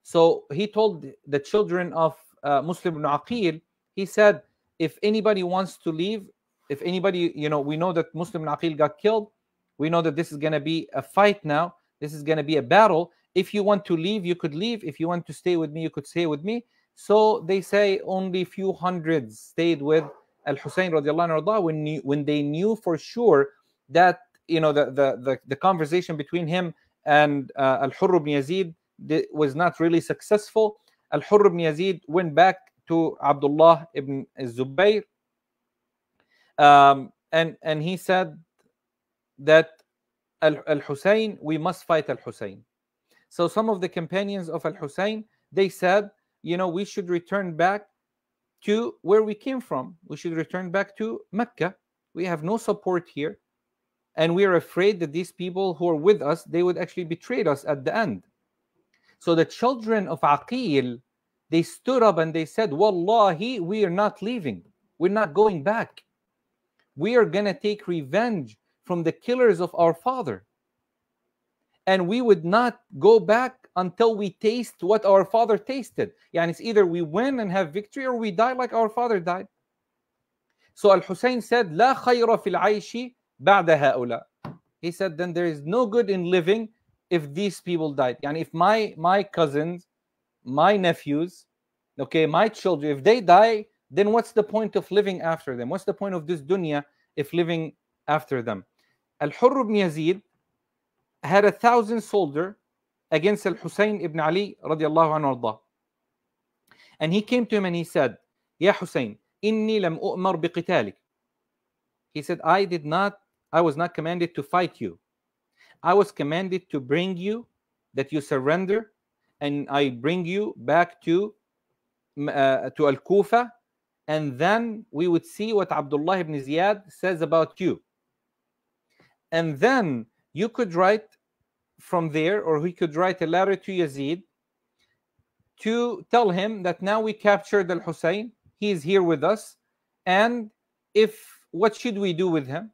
So he told the children of Muslim ibn Aqil, he said, if anybody wants to leave, if anybody, we know that Muslim ibn Aqil got killed. We know that this is going to be a fight now. This is going to be a battle. If you want to leave, you could leave. If you want to stay with me, you could stay with me. So they say only few hundreds stayed with Al-Hussein radiallahu anhu when they knew for sure that the conversation between him and Al-Hurr ibn Yazid was not really successful. Al-Hurr ibn Yazid went back to Abdullah ibn Zubayr, and he said that Al-Hussein, we must fight Al-Hussein. So some of the companions of Al-Hussein, they said, we should return back to where we came from. We should return back to Mecca. We have no support here. And we are afraid that these people who are with us, they would actually betray us at the end. So the children of Aqil, they stood up and they said, Wallahi, we are not leaving. We're not going back. We are going to take revenge from the killers of our father. And we would not go back until we taste what our father tasted. Yani it's either we win and have victory or we die like our father died. So Al-Hussein said, La khayra fil aishi ba'da ha'ula. He said, then there is no good in living if these people died. Yani if my cousins, my nephews, okay, my children, if they die, then what's the point of living after them? What's the point of this dunya if living after them? Al-Hurr ibn Yazid had 1,000 soldiers against Al-Hussein ibn Ali radiallahu anhu ardah. And he came to him and he said, Ya Hussein, inni lam u'mar biqitalik. He said, I was not commanded to fight you. I was commanded to bring you, that you surrender, and I bring you back to Al-Kufa, and then we would see what Abdullah ibn Ziyad says about you. And then you could write from there, or he could write a letter to Yazid to tell him that now we captured Al-Hussein, he is here with us, and what should we do with him?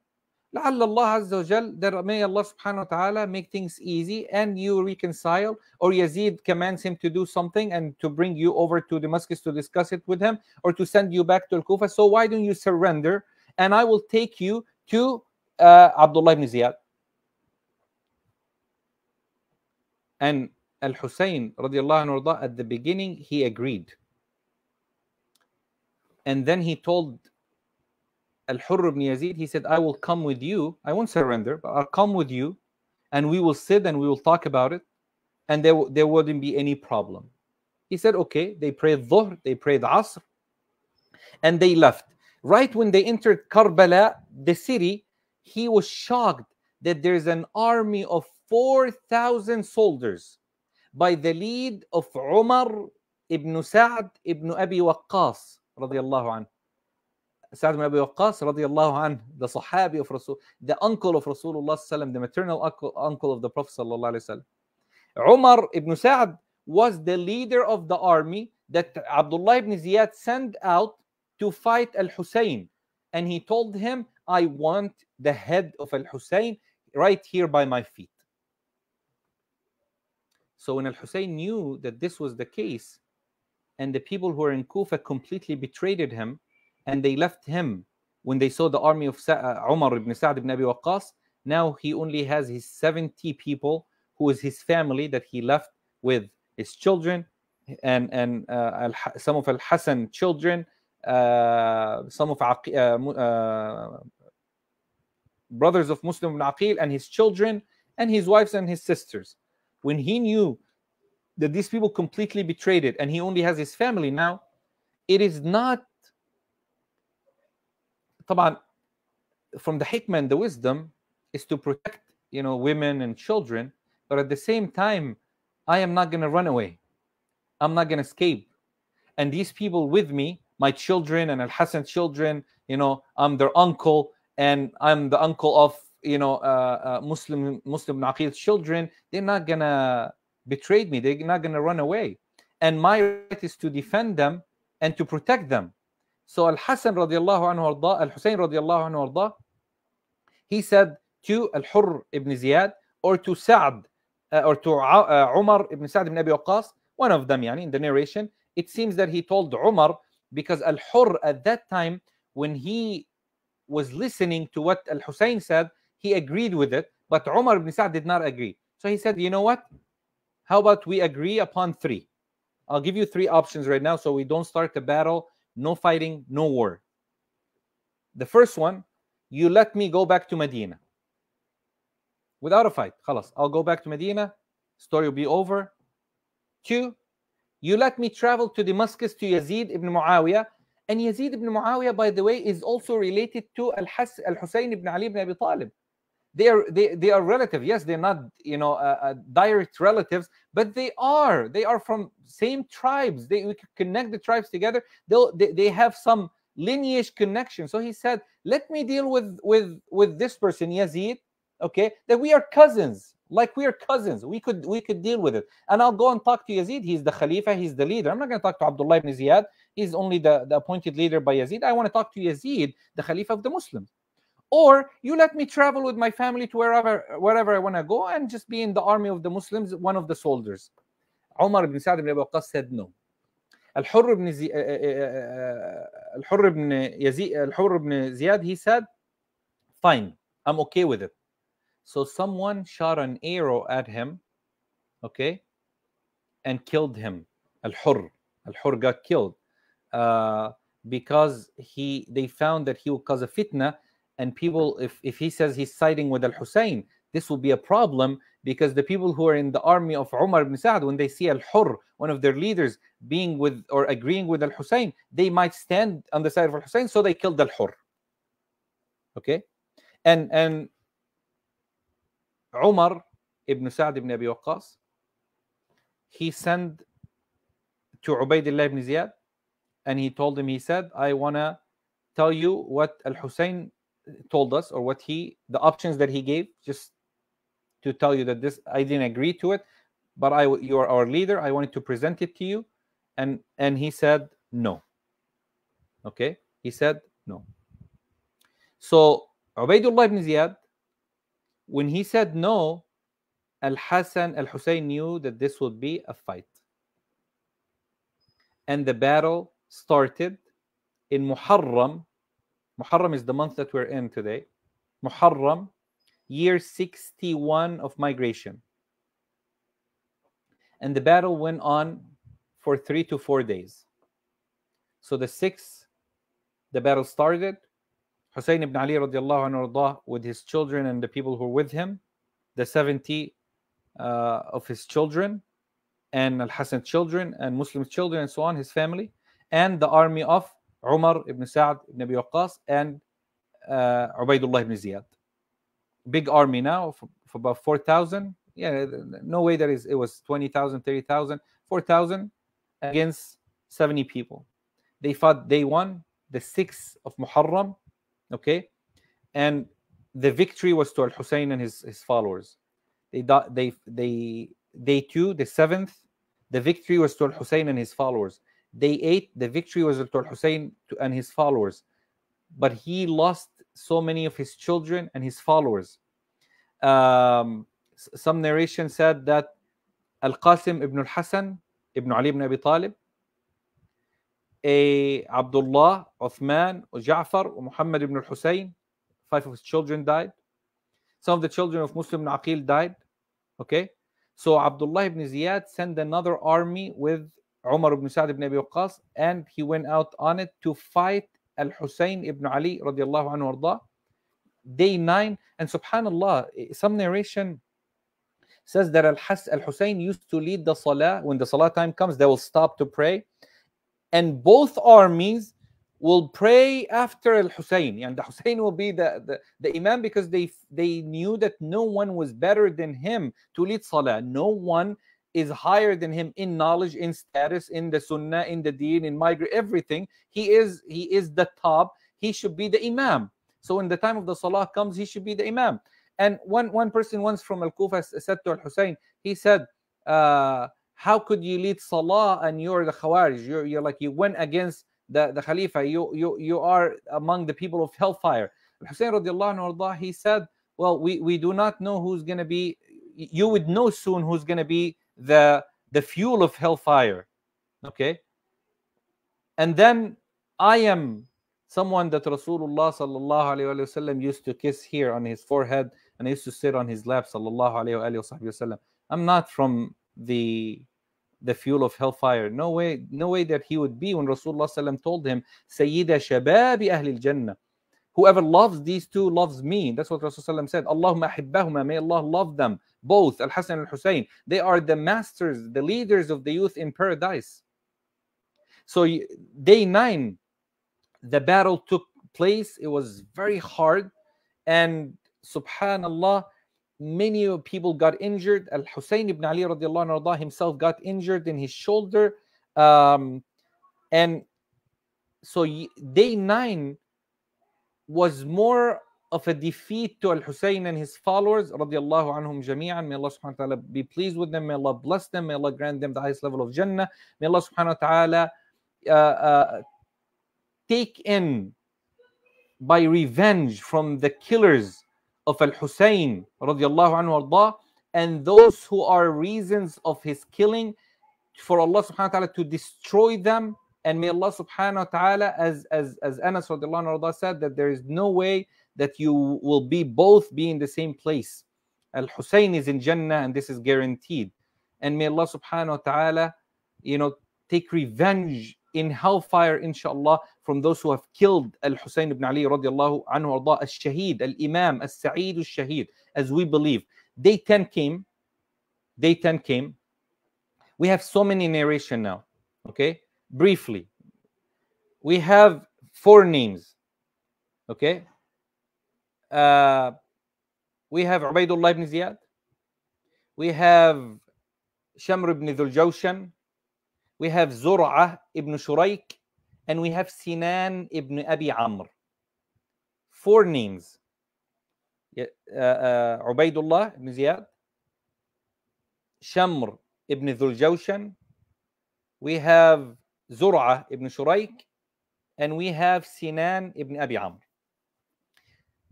لعل الله عز وجل, that may Allah subhanahu wa ta'ala make things easy and you reconcile, or Yazid commands him to do something and to bring you over to Damascus to discuss it with him, or to send you back to Al-Kufa. So why don't you surrender and I will take you to Abdullah ibn Ziyad. And Al-Hussein radiallahu anhu, at the beginning he agreed, and then he told Al-Hurr ibn Yazid, he said, I will come with you. I won't surrender, but I'll come with you, and we will sit and we will talk about it, and there wouldn't be any problem. He said, okay. They prayed Dhuhr, they prayed Asr, and they left. Right when they entered Karbala, the city, he was shocked that there's an army of 4,000 soldiers by the lead of Umar ibn Sa'd ibn Abi Waqqas radiallahu anhu. Sa'd ibn Abi Waqqas radiyallahu anhu, the Sahabi of Rasul, the uncle of Rasulullah sallam, the maternal uncle of the Prophet sallallahu alaihi wasallam. Umar ibn Sa'd was the leader of the army that Abdullah ibn Ziyad sent out to fight Al-Hussein. And he told him, I want the head of Al-Hussein right here by my feet. So when Al-Hussein knew that this was the case, and the people who were in Kufa completely betrayed him, and they left him when they saw the army of Umar ibn Sa'd ibn Abi Waqqas, now he only has his 70 people, who is his family that he left with his children, and some of Al-Hasan children, some of brothers of Muslim ibn Aqil and his children, and his wives and his sisters. When he knew that these people completely betrayed it, and he only has his family now, it is not, طبعا, from the hikmah and the wisdom is to protect, women and children, but at the same time, I am not going to run away. I'm not going to escape. And these people with me, my children and Al-Hasan children, I'm their uncle, and I'm the uncle of, Muslim Aqil's children. They're not going to betray me. They're not going to run away. And my right is to defend them and to protect them. So Al-Hasan radiallahu anhu arda, Al-Hussein radiallahu anhu arda, he said to Al-Hurr ibn Ziyad, or to Sa'd, or to Umar ibn Sa'd ibn Abi Waqqas, one of them, in the narration, it seems that he told Umar, because Al-Hurr at that time, when he was listening to what Al-Hussein said, he agreed with it, but Umar ibn Sa'd did not agree. So he said, you know what? How about we agree upon 3? I'll give you 3 options right now, so we don't start a battle, no fighting, no war. The first one, you let me go back to Medina without a fight. Khalas, I'll go back to Medina, story will be over. 2, you let me travel to Damascus to Yazid ibn Muawiyah. And Yazid ibn Muawiyah, by the way, is also related to Al-Hussein ibn Ali ibn Abi Talib. They are relative. Yes, they're not direct relatives, but they are from same tribes. We could connect the tribes together. They have some lineage connection. So he said, let me deal with this person, Yazid, okay, that we are cousins. Like we are cousins. We could deal with it. And I'll go and talk to Yazid. He's the Khalifa, he's the leader. I'm not going to talk to Abdullah ibn Ziyad. He's only the appointed leader by Yazid. I want to talk to Yazid, the Khalifa of the Muslims. Or you let me travel with my family to wherever I want to go and just be in the army of the Muslims, one of the soldiers. Umar ibn Sa'd ibn Abi Waqqas said no. Al-Hurr ibn Ziyad, he said, fine, I'm okay with it. So someone shot an arrow at him, okay, and killed him. Al-Hurr got killed because they found that he will cause a fitna. And people, if he says he's siding with Al-Hussein, this will be a problem, because the people who are in the army of Umar ibn Sa'd, when they see Al-Hurr, one of their leaders, being with or agreeing with Al-Hussein, they might stand on the side of Al-Hussein, so they killed Al-Hurr. Okay? And Umar ibn Sa'd ibn Abi Waqqas, he sent to Ubaydullah ibn Ziyad, and he told him, he said, I want to tell you what Al-Hussein told us, or the options that he gave, just to tell you that this, I didn't agree to it, but you are our leader, I wanted to present it to you. And he said no. Okay, he said no. So Ubaydullah ibn Ziyad, when he said no, Al-Hussein knew that this would be a fight, and the battle started in Muharram. Muharram is the month that we're in today. Muharram, year 61 of migration. And the battle went on for 3 to 4 days. So the 6th, the battle started. Hussein ibn Ali radiallahu anhu with his children and the people who were with him, the 70 of his children, and Al-Hasan children, and Muslim children, and so on, his family, and the army of Umar ibn Sa'd ibn Abi Waqqas and Ubaydullah ibn Ziyad. Big army now, for about 4,000. Yeah, no way it was 20,000, 30,000. 4,000 against 70 people. They fought day 1, the 6th of Muharram, okay, and the victory was to Al-Hussein and his followers. Day 2, the 7th, the victory was to Al-Hussein and his followers. Day 8, the victory was to Al-Hussein and his followers. But he lost so many of his children and his followers. Some narration said that Al-Qasim ibn al-Hasan, ibn Ali ibn Abi Talib, Abdullah, Uthman, Ja'far, Muhammad ibn al-Hussein, 5 of his children died. Some of the children of Muslim ibn Aqil died. Okay, so Abdullah ibn Ziyad sent another army with Umar ibn Sa'd ibn Abi Waqqas, and he went out on it to fight Al-Hussein ibn Ali radiallahu anhu arda. Day 9, and subhanallah, some narration says that Al-Hussein used to lead the salah. When the salah time comes, they will stop to pray, and both armies will pray after Al-Hussein. And the Hussein will be the imam, because they knew that no one was better than him to lead salah. No one is higher than him in knowledge, in status, in the sunnah, in the deen, in migrant, everything. He is the top. He should be the imam. So when the time of the salah comes, he should be the imam. And one person once from Al-Kufa said to Al-Hussein, he said, how could you lead salah and you're the Khawarij? You're like, you went against the Khalifa. You are among the people of hellfire. Al-Hussein radiallahu anhu, he said, well, we do not know who's going to be. You would know soon who's going to be the fuel of hellfire. Okay, and then I am someone that Rasulullah sallallahu alaihi wasallam used to kiss here on his forehead, and I used to sit on his lap sallallahu alaihi wasallam. I'm not from the fuel of hellfire. No way that he would be, when Rasulullah sallam told him, Sayyida shababi ahli al-Jannah. Whoever loves these two loves me. That's what Rasulullah said. Allahumma ahibbahuma, may Allah love them both, Al-Hasan and Al-Hussein. They are the masters, the leaders of the youth in paradise. So day 9, the battle took place. It was very hard, and subhanallah, many people got injured. Al-Hussein ibn Ali radiallahu anhu himself got injured in his shoulder. And so day 9 was more of a defeat to Al-Hussein and his followers radiallahu anhum jami'an. May Allah subhanahu wa ta'ala be pleased with them. May Allah bless them. May Allah grant them the highest level of Jannah. May Allah subhanahu wa ta'ala take in by revenge from the killers of Al-Hussein radiallahu anhu arda, and those who are reasons of his killing, for Allah subhanahu wa ta'ala to destroy them. And may Allah subhanahu wa ta'ala, as Anas radiallahu anhu arda said, that there is no way that you will both be in the same place. Al-Hussein is in Jannah, and this is guaranteed. And may Allah subhanahu wa ta'ala, take revenge in hellfire, inshallah, from those who have killed Al-Hussein ibn Ali radiallahu anhu arda, al-Shaheed, al-Imam, al-Sa'id al-Shaheed, as we believe. Day 10 came. We have so many narration now. Okay, briefly, we have 4 names. Okay, we have Ubaidullah ibn Ziyad, we have Shamr ibn Dhul Jawshan, we have Zur'ah ibn Shurayk, and we have Sinan ibn Abi Amr. 4 names. Ubaidullah ibn Ziyad, Shamr ibn Dhul Jawshan, we have Zur'ah ibn Shurayk, and we have Sinan ibn Abi Amr.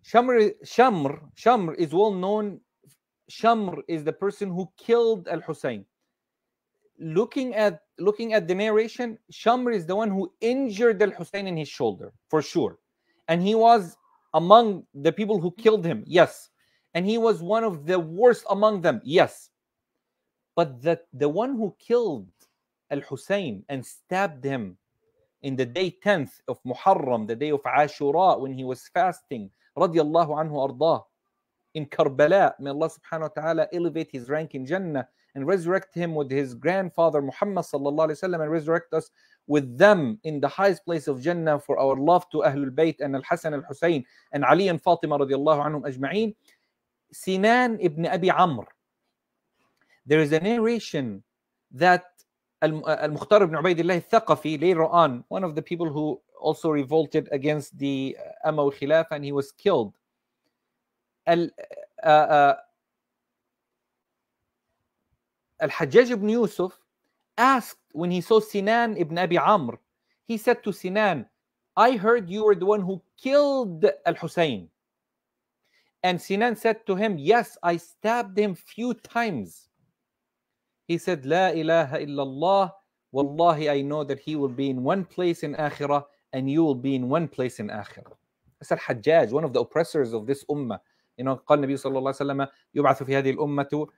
Shamr is well known. Shamr is the person who killed Al-Hussein. Looking at the narration, Shamr is the one who injured Al-Hussein in his shoulder, for sure. And he was among the people who killed him, yes. And he was one of the worst among them, yes. But the one who killed Al-Hussein and stabbed him in the day 10th of Muharram, the day of Ashura, when he was fasting, radiallahu anhu ardah, in Karbala, may Allah subhanahu wa ta'ala elevate his rank in Jannah and resurrect him with his grandfather Muhammad sallallahu alaihi wasallam, and resurrect us with them in the highest place of Jannah for our love to Ahlul Bayt and Al-Hasan Al-Hussein and Ali and Fatima radiallahu anhum ajma'een. Sinan ibn Abi Amr. There is a narration that Al-Mukhtar ibn Ubaidillah al-Thaqafi, later on, one of the people who also revolted against the Umayyad Khilafah, and he was killed. Al-Hajjaj ibn Yusuf asked when he saw Sinan ibn Abi Amr, he said to Sinan, I heard you were the one who killed Al-Hussein. And Sinan said to him, yes, I stabbed him few times. He said, La ilaha illallah, wallahi, I know that he will be in one place in Akhirah and you will be in one place in Akhirah. That's Al-Hajjaj, one of the oppressors of this ummah. You know, قال النبي صلى الله عليه وسلم يبعث في هذه الأمة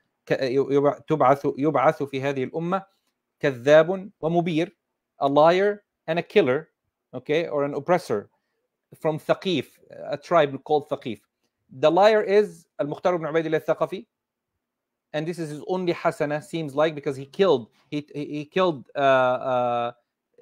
يبعث في هذه الأمة كذاب ومبير, a liar and a killer, okay, or an oppressor from Thaqif, a tribe called Thaqif. The liar is Al-Mukhtar ibn Ubaydillah al-Thaqafi, and this is his only hasana, seems like, because he killed Ubaydullah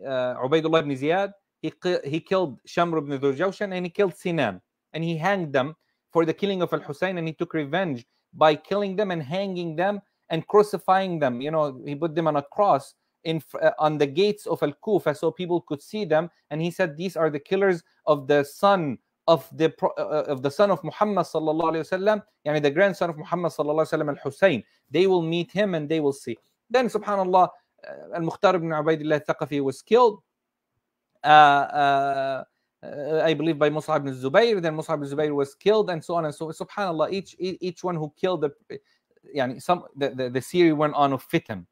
ibn Ziyad, he killed Shamr ibn Dhul-Jawshan, and he killed Sinan, and he hanged them for the killing of Al-Hussein, and he took revenge by killing them and hanging them and crucifying them. You know, he put them on a cross on the gates of Al-Kufa so people could see them, and he said these are the killers of the son of the son of Muhammad sallallahu alaihi wasallam, yani the grandson of Muhammad sallallahu alaihi wasallam, Al-Hussein. They will meet him and they will see. Then subhanallah, Al-Mukhtar ibn Ubaydillah al-Thaqafi was killed, I believe by Mus'ab ibn Zubayr. Then Mus'ab ibn Zubayr was killed, and so on and so forth. Subhanallah, each one who killed the series went on of fitan.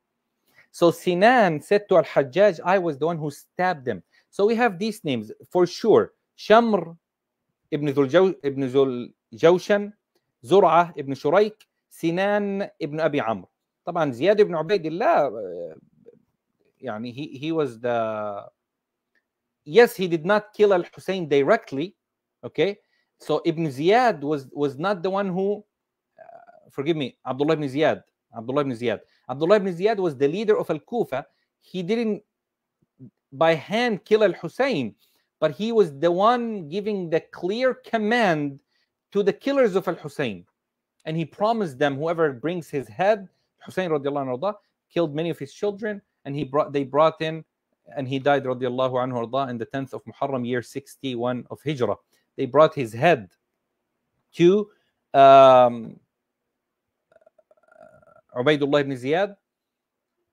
So Sinan said to Al-Hajjaj, I was the one who stabbed them. So we have these names for sure: Shamr ibn Dhul-Jawshan, Zur'ah ibn Shurayk, Sinan ibn Abi Amr. طبعا Ziyad ibn Ubaydillah, يعني he was the, yes, he did not kill Al-Hussein directly, okay? So Ibn Ziyad was not the one who, forgive me, Abdullah ibn Ziyad was the leader of Al-Kufa. He didn't by hand kill Al-Hussein, but he was the one giving the clear command to the killers of Al-Hussein. And he promised them, whoever brings his head, Hussein radiallahu anhu killed many of his children, and they brought in, and he died radiallahu anhu in the 10th of Muharram, year 61 of Hijrah. They brought his head to Ubaydullah ibn Ziyad,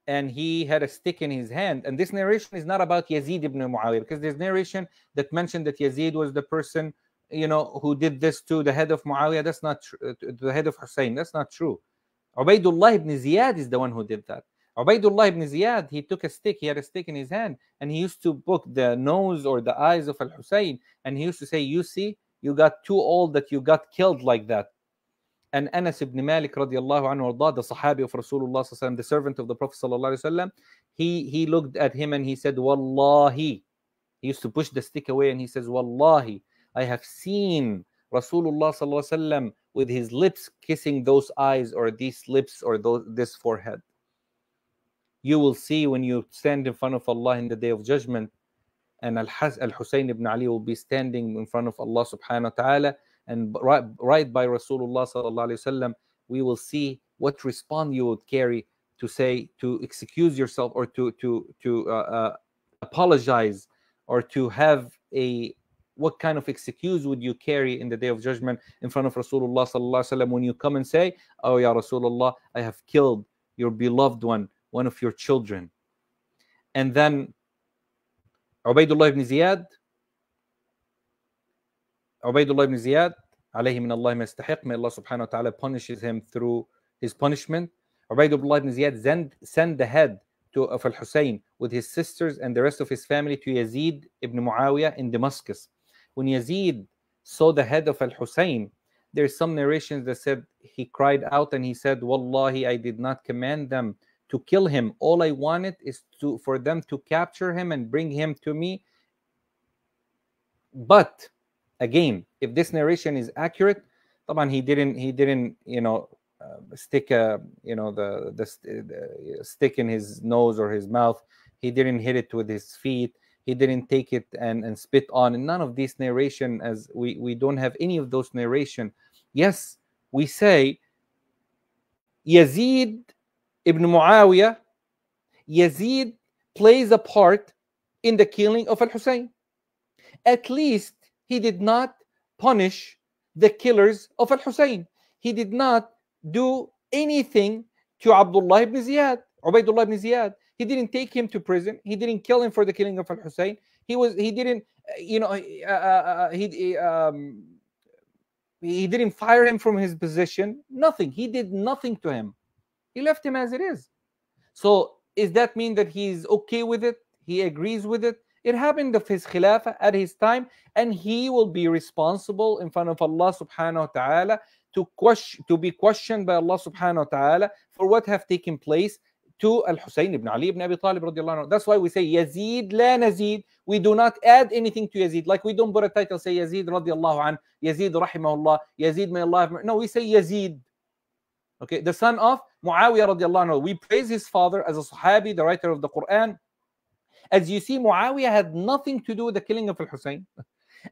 and he had a stick in his hand. And this narration is not about Yazid ibn Muawiyah, because there's narration that mentioned that Yazid was the person, you know, who did this to the head of Muawiyah. That's not true. To the head of Hussein. That's not true. Ubaydullah ibn Ziyad is the one who did that. Ubaydullah ibn Ziyad, he took a stick, he had a stick in his hand, and he used to poke the nose or the eyes of Al-Hussein, and he used to say, you see, you got too old that you got killed like that. And Anas ibn Malik radiallahu anhu, the Sahabi of Rasulullah, the servant of the Prophet sallallahu alaihi wasallam, he looked at him and he said, Wallahi. He used to push the stick away and he says, Wallahi, I have seen Rasulullah sallallahu alaihi wasallam with his lips kissing those eyes or these lips or this forehead. You will see when you stand in front of Allah in the Day of Judgment, and Al-Hussein ibn Ali will be standing in front of Allah subhanahu wa ta'ala, and right by Rasulullah sallallahu alaihi wasallam, we will see what response you would carry to say, to excuse yourself, or to apologize, or to have what kind of excuse would you carry in the Day of Judgment in front of Rasulullah sallallahu alaihi wasallam when you come and say, oh ya Rasulullah, I have killed your beloved one of your children. And then Ubaydullah ibn Ziyad, alayhi min Allah ma yastahiq, may Allah subhanahu wa ta'ala punishes him through his punishment. Ubaydullah ibn Ziyad sent the head of Al-Hussein with his sisters and the rest of his family to Yazid ibn Muawiyah in Damascus. When Yazid saw the head of Al-Hussein, there's some narrations that said he cried out and he said, Wallahi, I did not command them to kill him. All I wanted is for them to capture him and bring him to me. But again, if this narration is accurate, he didn't stick the stick in his nose or his mouth. He didn't hit it with his feet. He didn't take it and spit on. And none of these narration, as we don't have any of those narration. Yes, we say Yazid ibn Muawiyah, Yazid plays a part in the killing of Al-Hussein. At least he did not punish the killers of Al-Hussein. He did not do anything to Abdullah ibn Ziyad, Ubaidullah ibn Ziyad. He didn't take him to prison. He didn't kill him for the killing of Al-Hussein. He didn't, he didn't fire him from his position. Nothing. He did nothing to him. He left him as it is. So does that mean that he's okay with it? He agrees with it? It happened of his khilafah at his time, and he will be responsible in front of Allah subhanahu wa ta'ala to be questioned by Allah subhanahu wa ta'ala for what have taken place to Al-Husayn ibn Ali ibn Abi Talib radiallahu anhu. That's why we say Yazid la Nazid. We do not add anything to Yazid. Like we don't put a title, say Yazid radiallahu anhu, Yazid rahimahullah, Yazid may Allah have... No, we say Yazid. Okay, the son of Muawiyah radiallahu anhu. We praise his father as a Sahabi, the writer of the Quran. As you see, Muawiyah had nothing to do with the killing of Al-Hussein.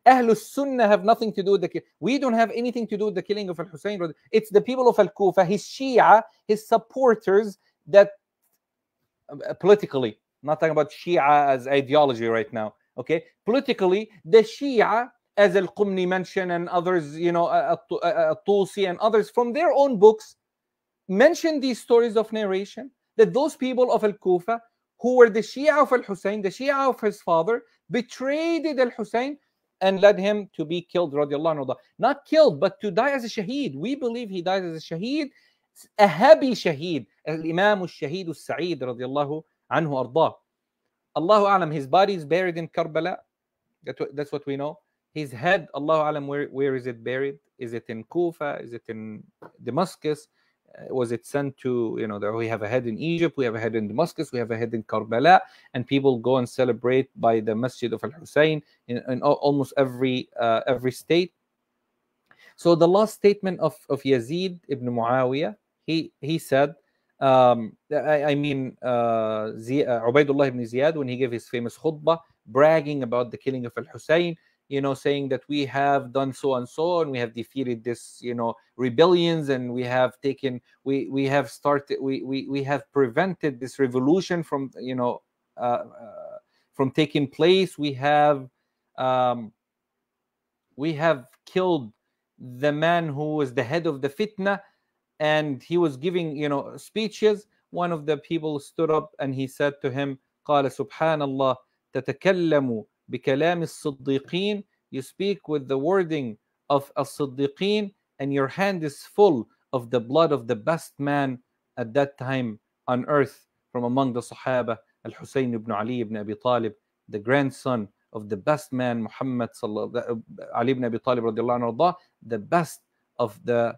Ahlul Sunnah have nothing to do with the killing. We don't have anything to do with the killing of Al-Hussein. It's the people of Al-Kufa, his Shia, his supporters that politically, not talking about Shia as ideology right now, okay? Politically, the Shia, as Al-Qumni mentioned and others, Tusi and others from their own books, mention these stories of narration that those people of Al-Kufa who were the Shia of Al-Hussein, the Shia of his father, betrayed Al-Hussein and led him to be killed, radiallahu anhu. Not killed, but to die as a shaheed. We believe he died as a shaheed, a happy shaheed. Al-Imam al-Shaheed al-Sa'id, radiallahu anhu ardah. Allahu alam, his body is buried in Karbala. That's what we know. His head, Allahu alam, where is it buried? Is it in Kufa? Is it in Damascus? Was it sent to, we have a head in Egypt, we have a head in Damascus, we have a head in Karbala, and people go and celebrate by the Masjid of Al-Hussein in almost every state. So the last statement of Yazid ibn Muawiyah, he said, Ubaidullah ibn Ziyad, when he gave his famous khutbah, bragging about the killing of Al-Hussein, saying that we have done so and so, and we have defeated this, rebellions, and we have prevented this revolution from, from taking place. We have killed the man who was the head of the fitna, and he was giving, speeches. One of the people stood up and he said to him, قال سبحان الله تتكلم بكلام الصديقين. You speak with the wording of as-Siddiqeen, and your hand is full of the blood of the best man at that time on earth from among the Sahaba, Al-Husayn ibn Ali ibn Abi Talib, the grandson of the best man, Muhammad Ali ibn Abi Talib radiallahu anhu, the best of the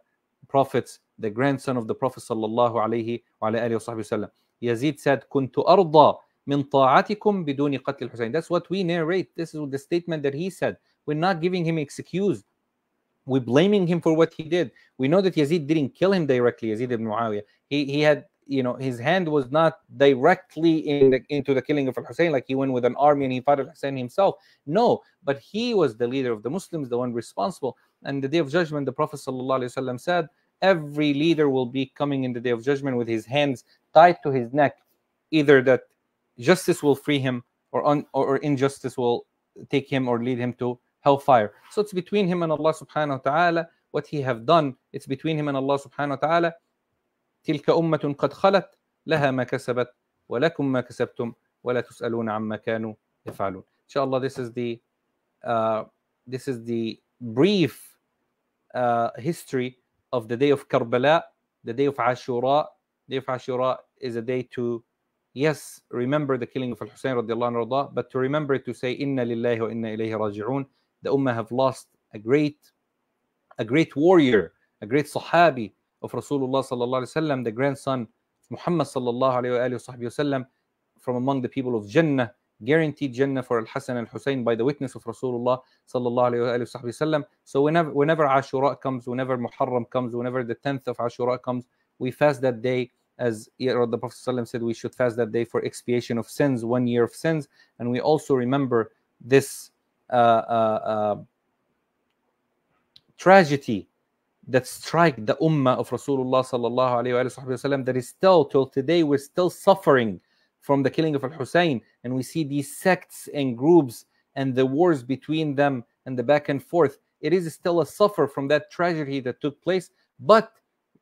prophets, the grandson of the Prophet sallallahu alayhi wa alihi wa sallam. Yazid said, كنت أرضى من طاعتكم بدون قتل الحسين. That's what we narrate. This is the statement that he said. We're not giving him excuse. We're blaming him for what he did. We know that Yazid didn't kill him directly, Yazid ibn Muawiyah. He had, his hand was not directly into the killing of Al-Hussein, like he went with an army and he fought Al-Hussein himself. No, but he was the leader of the Muslims, the one responsible. And the Day of Judgment, the Prophet ﷺ said, every leader will be coming in the Day of Judgment with his hands tied to his neck, either that justice will free him or injustice will take him or lead him to hellfire. So it's between him and Allah subhanahu wa ta'ala. What he have done, it's between him and Allah subhanahu wa ta'ala. تلك أمة قد خلت لها ما كسبت ولكم ما كسبتم ولا تسألون عما كانوا يفعلون. Inshallah, this is the brief history of the day of Karbala, the day of Ashura. The day of Ashura is a day to, yes, remember the killing of Al-Hussein radiallahu anhu, but to remember to say inna lillahi wa inna ilayhi raji'un. The ummah have lost a great warrior, a great sahabi of Rasulullah sallallahu alaihi wasallam, the grandson of Muhammad sallallahu alaihi wasallam, from among the people of Jannah, guaranteed Jannah for Al-Hasan and Hussein by the witness of Rasulullah sallallahu alaihi wasallam. So whenever Ashura comes, whenever Muharram comes, whenever the 10th of Ashura comes, we fast that day. As the Prophet ﷺ said, we should fast that day for expiation of sins, 1 year of sins. And we also remember this tragedy that struck the ummah of Rasulullah sallallahu alayhi wa sallam, that is still, till today, we're still suffering from the killing of Al-Hussein. And we see these sects and groups and the wars between them and the back and forth, it is still a suffer from that tragedy that took place. But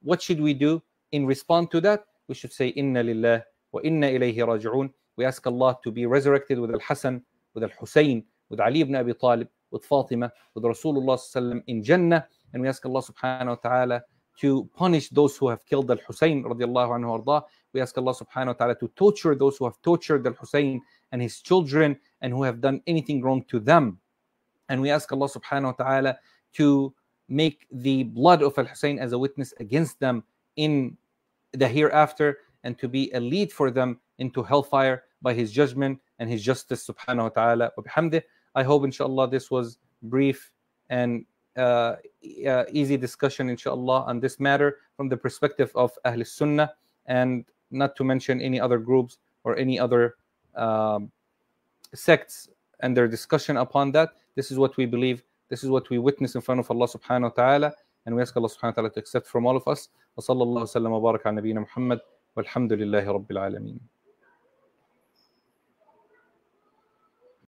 what should we do in response to that? We should say, Inna lillah wa inna ilayhi raji'un. We ask Allah to be resurrected with Al-Hasan, with Al-Hussein, with Ali ibn Abi Talib, with Fatima, with Rasulullah sallallahu in Jannah. And we ask Allah subhanahu wa ta'ala to punish those who have killed Al-Hussein radiallahu anhu arda. We ask Allah subhanahu wa ta'ala to torture those who have tortured Al-Hussein and his children and who have done anything wrong to them. And we ask Allah subhanahu wa ta'ala to make the blood of Al-Hussein as a witness against them in the hereafter, and to be a lead for them into hellfire by his judgment and his justice subhanahu wa ta'ala wa bihamdih. I hope inshallah this was brief and easy discussion inshallah on this matter from the perspective of Ahl Sunnah, and not to mention any other groups or any other sects and their discussion upon that. This is what we believe, this is what we witness in front of Allah subhanahu wa ta'ala, and we ask Allah subhanahu wa ta'ala to accept from all of us. Wa sallallahu wa sallam wa baraka ala nabiyyina Muhammad walhamdulillahi rabbil alameen.